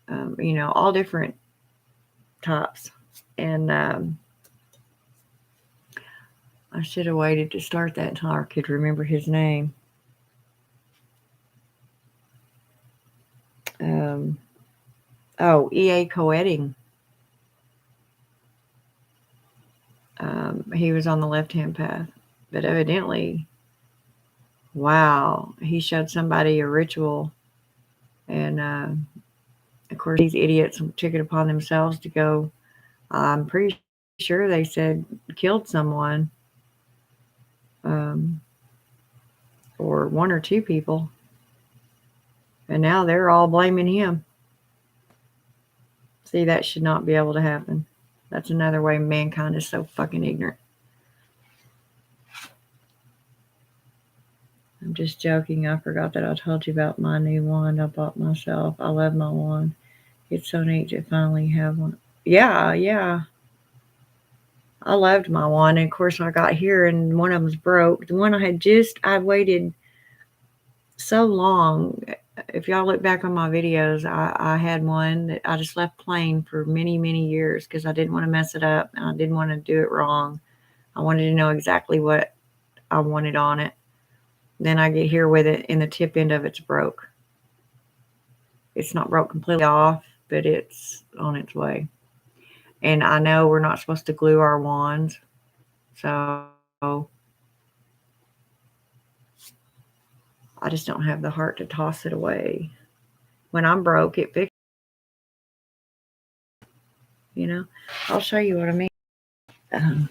all different types. And I should have waited to start that until I could remember his name. E.A. Coetting. He was on the left hand path, but evidently, wow, he showed somebody a ritual, and of course, these idiots took it upon themselves to go. I'm pretty sure they said killed someone, um, or one or two people, and now they're all blaming him. See, that should not be able to happen. That's another way mankind is so fucking ignorant. I'm just joking. I forgot that I told you about my new wand I bought myself. I love my wand. It's so neat to finally have one. Yeah, yeah. I loved my wand. And of course, I got here and one of them's broke. The one I waited so long. If y'all look back on my videos, I had one that I just left plain for many, many years because I didn't want to mess it up and I didn't want to do it wrong. I wanted to know exactly what I wanted on it. Then I get here with it and the tip end of it's broke. It's not broke completely off, but it's on its way. And I know we're not supposed to glue our wands, so I just don't have the heart to toss it away. When I'm broke, it fixes. I'll show you what I mean. Um,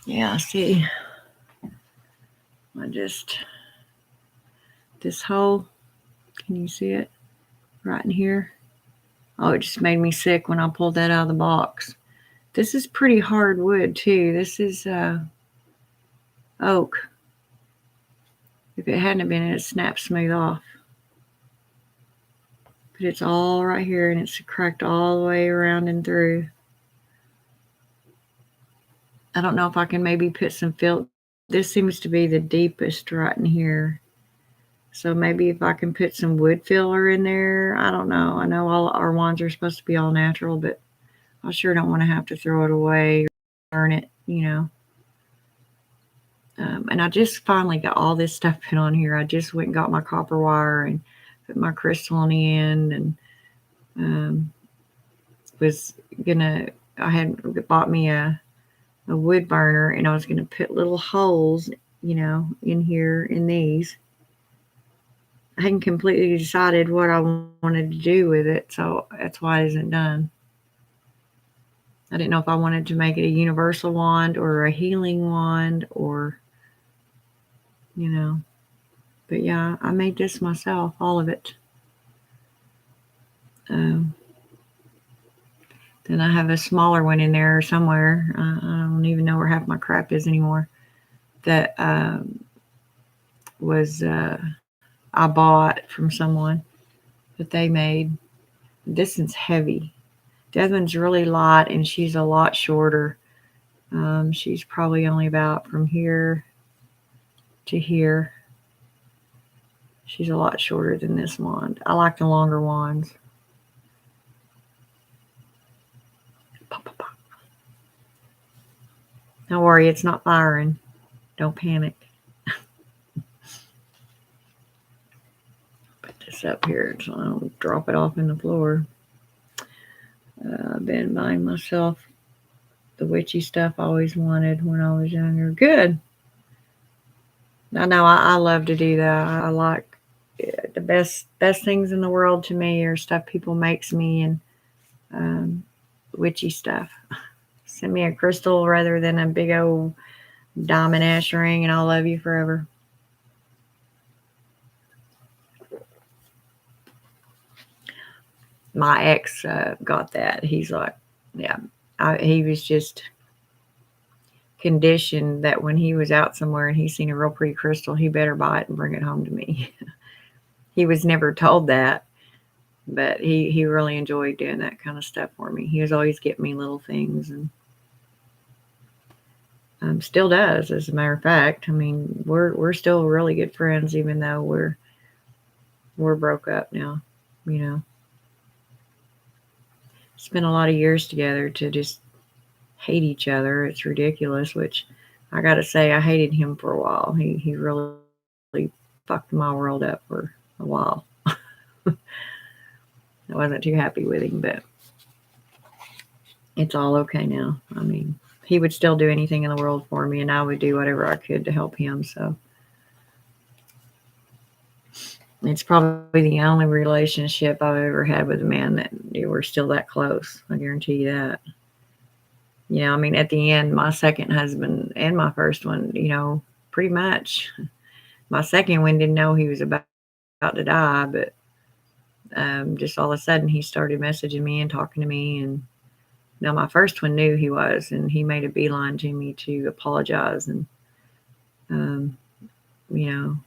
yeah, see, I just this whole Can you see it? Right in here. Oh, it just made me sick when I pulled that out of the box. This is pretty hard wood too. This is oak. If it hadn't been, it'd snap smooth off. But it's all right here, and it's cracked all the way around and through. I don't know if I can maybe put some fill. This seems to be the deepest right in here. So maybe if I can put some wood filler in there. I don't know. I know all our wands are supposed to be all natural, but I sure don't want to have to throw it away or burn it, you know. And I just finally got all this stuff put on here. I just went and got my copper wire and put my crystal on the end, and was gonna. I had bought me a wood burner, and I was gonna put little holes, you know, in here in these. I hadn't completely decided what I wanted to do with it, so that's why it isn't done. I didn't know if I wanted to make it a universal wand or a healing wand, or, you know. But yeah, I made this myself, all of it. Then I have a smaller one in there somewhere. I don't even know where half my crap is anymore. That was I bought from someone that they made. This one's heavy. The other one's really light, and she's a lot shorter. She's probably only about from here to here. She's a lot shorter than this wand. I like the longer wands. Don't worry, it's not firing. Don't panic. Put this up here so I don't drop it off in the floor. I've been buying myself the witchy stuff I always wanted when I was younger. Good. I know I love to do that. I like the best things in the world to me are stuff people makes me, and witchy stuff. Send me a crystal rather than a big old diamond ash ring, and I'll love you forever. My ex got that. He's like, yeah, he was just conditioned that when he was out somewhere and he's seen a real pretty crystal, he better buy it and bring it home to me. He was never told that, but he really enjoyed doing that kind of stuff for me. He was always getting me little things, and still does, as a matter of fact. I mean, we're still really good friends, even though we're broke up now. You know, spent a lot of years together to just hate each other. It's ridiculous. Which I got to say, I hated him for a while. He really fucked my world up for a while. I wasn't too happy with him, but it's all okay now. I mean, he would still do anything in the world for me, and I would do whatever I could to help him. So it's probably the only relationship I've ever had with a man that we're still that close. I guarantee you that. You know, I mean, at the end, my second husband and my first one, you know, pretty much. My second one didn't know he was about to die, but just all of a sudden he started messaging me and talking to me. And now my first one knew he was, and he made a beeline to me to apologize and, you know,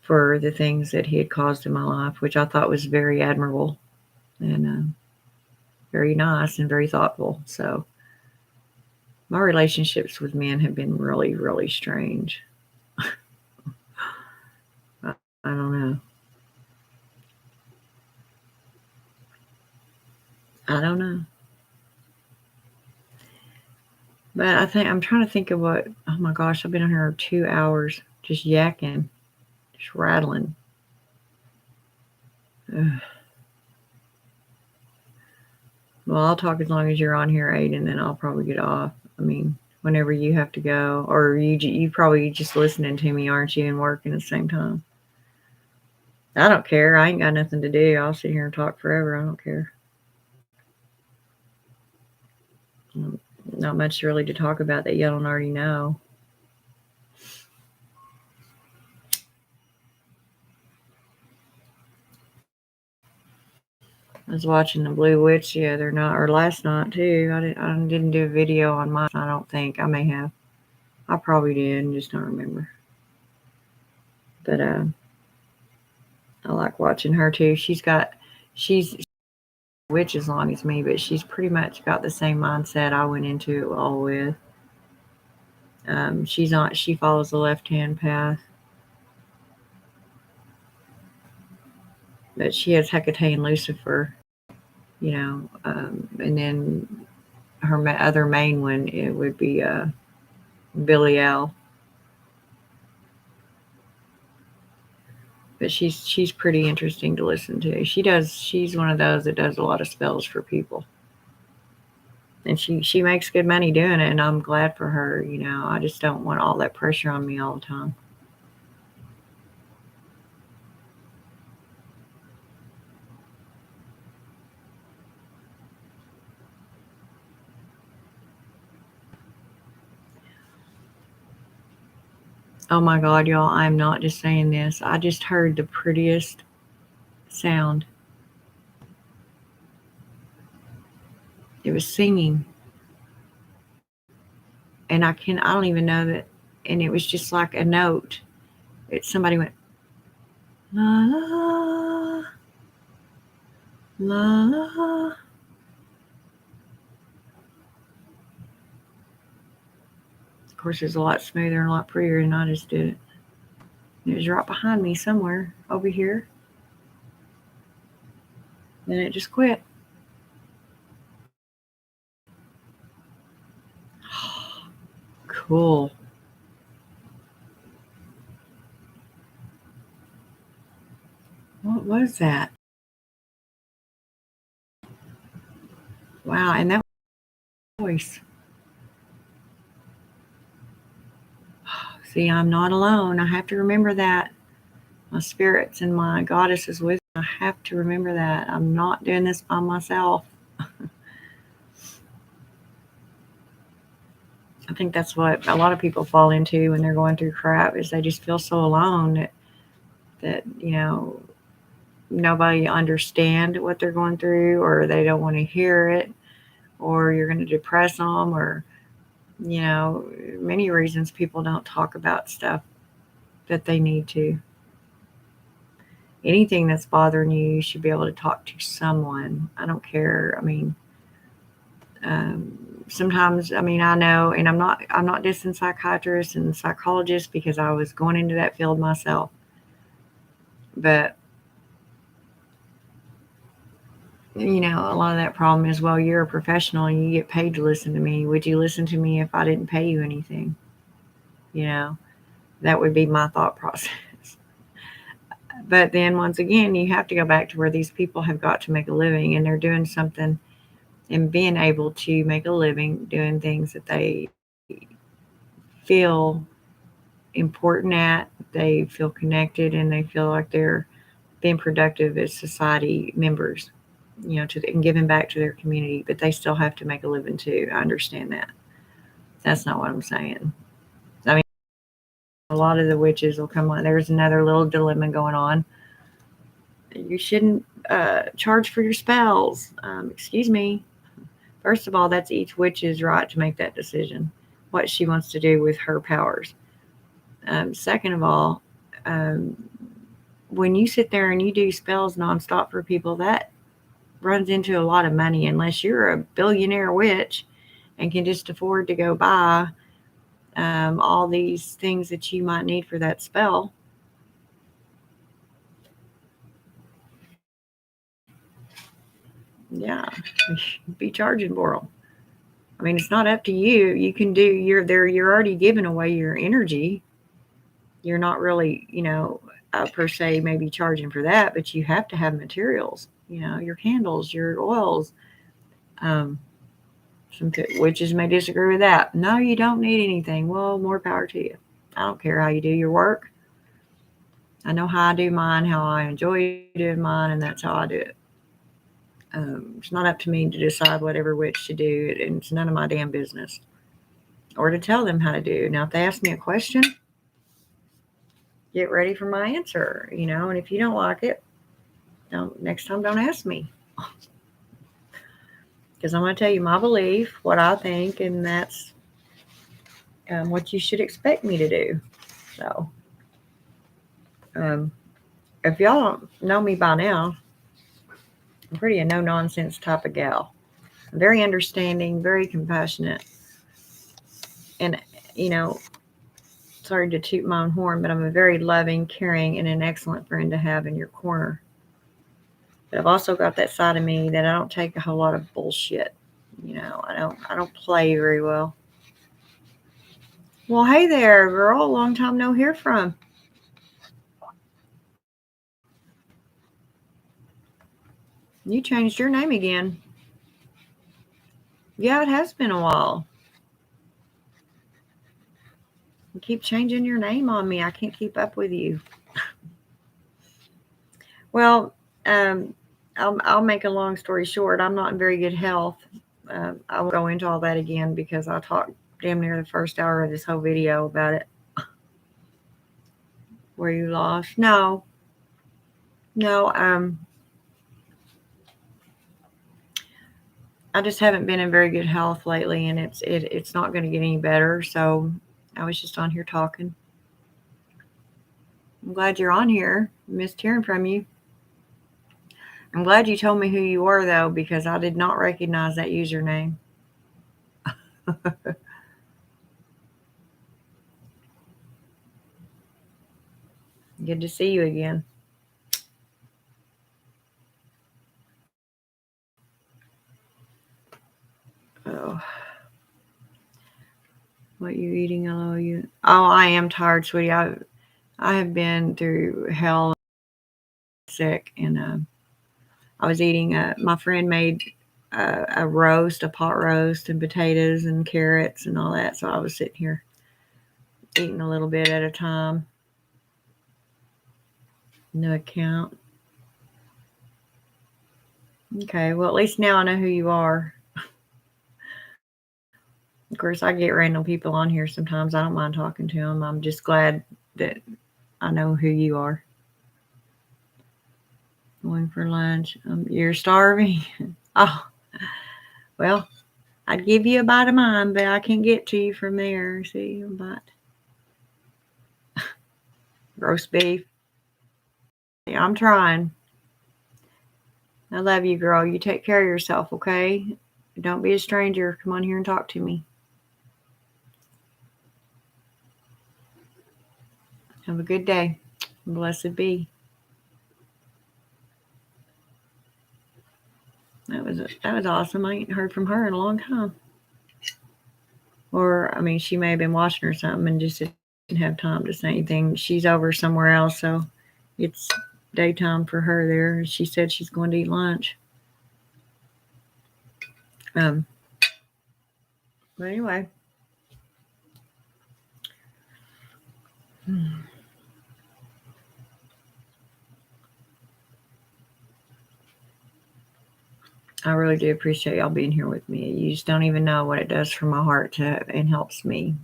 for the things that he had caused in my life, which I thought was very admirable and very nice and very thoughtful. So my relationships with men have been really, really strange. I don't know. I don't know. But I think I'm trying to think of what. Oh my gosh, I've been on here 2 hours just yakking, just rattling. Ugh. Well, I'll talk as long as you're on here, Aiden, then I'll probably get off. I mean, whenever you have to go, or you probably just listening to me, aren't you, and working at the same time? I don't care. I ain't got nothing to do. I'll sit here and talk forever. I don't care. Not much really to talk about that you don't already know. I was watching the Blue Witch the other night, or last night too. I didn't do a video on mine. I don't think I may have. I probably did, just don't remember. But I like watching her too. She's witch as long as me, but she's pretty much got the same mindset I went into it all with. She follows the left hand path, but she has Hecate and Lucifer, and then her other main one it would be Billy Al. But she's pretty interesting to listen to. She's one of those that does a lot of spells for people. And she makes good money doing it, and I'm glad for her. I just don't want all that pressure on me all the time. Oh my God, y'all, I'm not just saying this. I just heard the prettiest sound. It was singing. And I don't even know that. And it was just like a note. Somebody went, la, la, la, la. Of course, it's a lot smoother and a lot prettier than I just did it. It was right behind me somewhere over here. Then it just quit. Cool. What was that? Wow, and that voice. See, I'm not alone. I have to remember that. My spirits and my goddess is with me. I have to remember that. I'm not doing this by myself. I think that's what a lot of people fall into when they're going through crap is they just feel so alone that nobody understand what they're going through, or they don't want to hear it, or you're going to depress them, or many reasons people don't talk about stuff that they need to. Anything that's bothering you, you should be able to talk to someone. I don't care. I mean, sometimes, I know, and I'm not dissing psychiatrists and psychologists because I was going into that field myself. But a lot of that problem is, well, you're a professional and you get paid to listen to me. Would you listen to me if I didn't pay you anything? That would be my thought process. But then once again, you have to go back to where these people have got to make a living, and they're doing something and being able to make a living doing things that they feel important at, they feel connected, and they feel like they're being productive as society members, and giving back to their community. But they still have to make a living too. I understand that. That's not what I'm saying. I mean, a lot of the witches will come on. There's another little dilemma going on. You shouldn't charge for your spells. Excuse me. First of all, that's each witch's right to make that decision, what she wants to do with her powers. Second of all, when you sit there and you do spells nonstop for people, that runs into a lot of money unless you're a billionaire witch and can just afford to go buy all these things that you might need for that spell. Yeah, be charging for them. I mean, it's not up to you. You can do you're already giving away your energy. You're not really, per se maybe charging for that, but you have to have materials, your candles, your oils. Um, some witches may disagree with that. No, you don't need anything. Well, more power to you. I don't care how you do your work. I know how I do mine, how I enjoy doing mine, and that's how I do it. It's not up to me to decide whatever witch to do, and it's none of my damn business. Or to tell them how to do. Now, if they ask me a question, get ready for my answer, and if you don't like it, next time don't ask me. Because I'm going to tell you my belief, what I think, and that's what you should expect me to do. So, um, if y'all don't know me by now, I'm pretty a no-nonsense type of gal. Very understanding, very compassionate, and you know, sorry to toot my own horn, but I'm a very loving, caring, and an excellent friend to have in your corner. But I've also got that side of me that I don't take a whole lot of bullshit. I don't play very well. Well, hey there, girl. Long time no hear from. You changed your name again. Yeah, it has been a while. You keep changing your name on me. I can't keep up with you. Well, um, I'll make a long story short. I'm not in very good health. I won't go into all that again because I talked damn near the first hour of this whole video about it. Were you lost? No, no. I just haven't been in very good health lately, and it's not going to get any better. So I was just on here talking. I'm glad you're on here. Missed hearing from you. I'm glad you told me who you were though, because I did not recognize that username. Good to see you again. Oh, what you eating? Hello, you. Oh, I am tired, sweetie. I have been through hell, sick, and I was eating. My friend made a roast, a pot roast, and potatoes and carrots and all that. So I was sitting here eating a little bit at a time. No account. Okay, well at least now I know who you are. Of course, I get random people on here sometimes. I don't mind talking to them. I'm just glad that I know who you are. Going for lunch. You're starving. Oh, well, I'd give you a bite of mine, but I can't get to you from there. See, a bite. Roast beef. Yeah, I'm trying. I love you, girl. You take care of yourself, okay? Don't be a stranger. Come on here and talk to me. Have a good day. Blessed be. That was awesome. I ain't heard from her in a long time. Or I mean, she may have been watching or something and just didn't have time to say anything. She's over somewhere else, so it's daytime for her there. She said she's going to eat lunch. But anyway. I really do appreciate y'all being here with me. You just don't even know what it does for my heart and helps me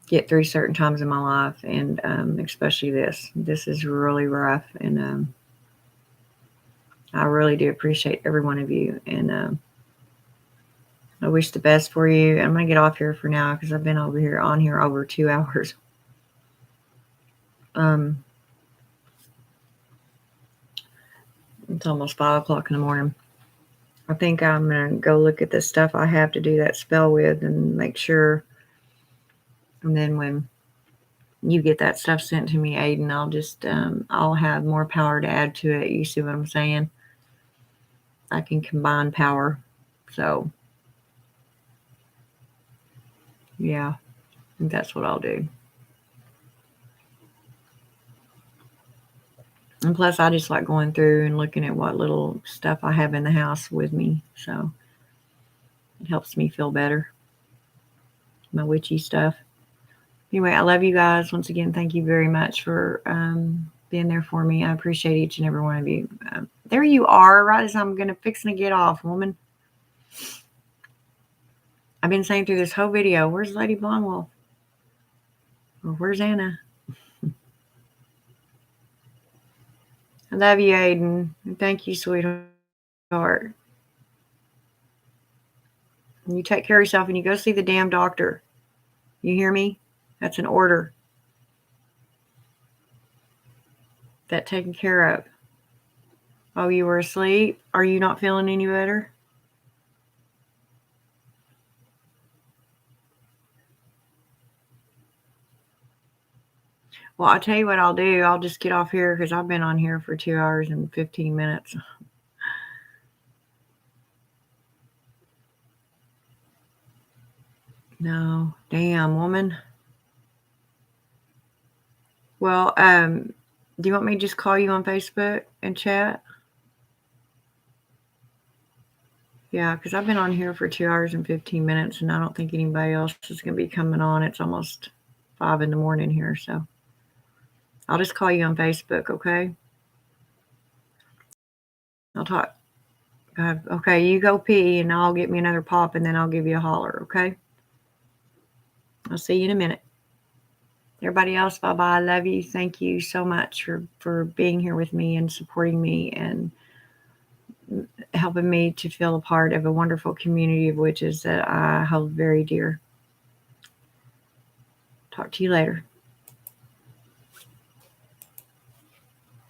get through certain times in my life, and especially this. This is really rough, and I really do appreciate every one of you, and I wish the best for you. I'm gonna get off here for now because I've been on here over 2 hours. It's almost 5 o'clock in the morning. I think I'm gonna go look at the stuff I have to do that spell with and make sure. And then when you get that stuff sent to me, Aiden, I'll have more power to add to it. You see what I'm saying? I can combine power. So yeah, I think that's what I'll do. And plus, I just like going through and looking at what little stuff I have in the house with me. So it helps me feel better. My witchy stuff. Anyway, I love you guys. Once again, thank you very much for being there for me. I appreciate each and every one of you. There you are, right as I'm fixing to get off, woman. I've been saying through this whole video, where's Lady Blonde Wolf? Or where's Anna? I love you, Aiden. Thank you, sweetheart. You take care of yourself and you go see the damn doctor. You hear me? That's an order. That taken care of. Oh, you were asleep? Are you not feeling any better? Well, I'll tell you what I'll do. I'll just get off here because I've been on here for 2 hours and 15 minutes. No, damn, woman. Well, do you want me to just call you on Facebook and chat? Yeah, because I've been on here for 2 hours and 15 minutes, and I don't think anybody else is going to be coming on. It's almost 5 in the morning here, so I'll just call you on Facebook, okay? I'll talk. Okay, you go pee, and I'll get me another pop, and then I'll give you a holler, okay? I'll see you in a minute. Everybody else, bye-bye. I love you. Thank you so much for being here with me and supporting me and helping me to feel a part of a wonderful community of witches that I hold very dear. Talk to you later.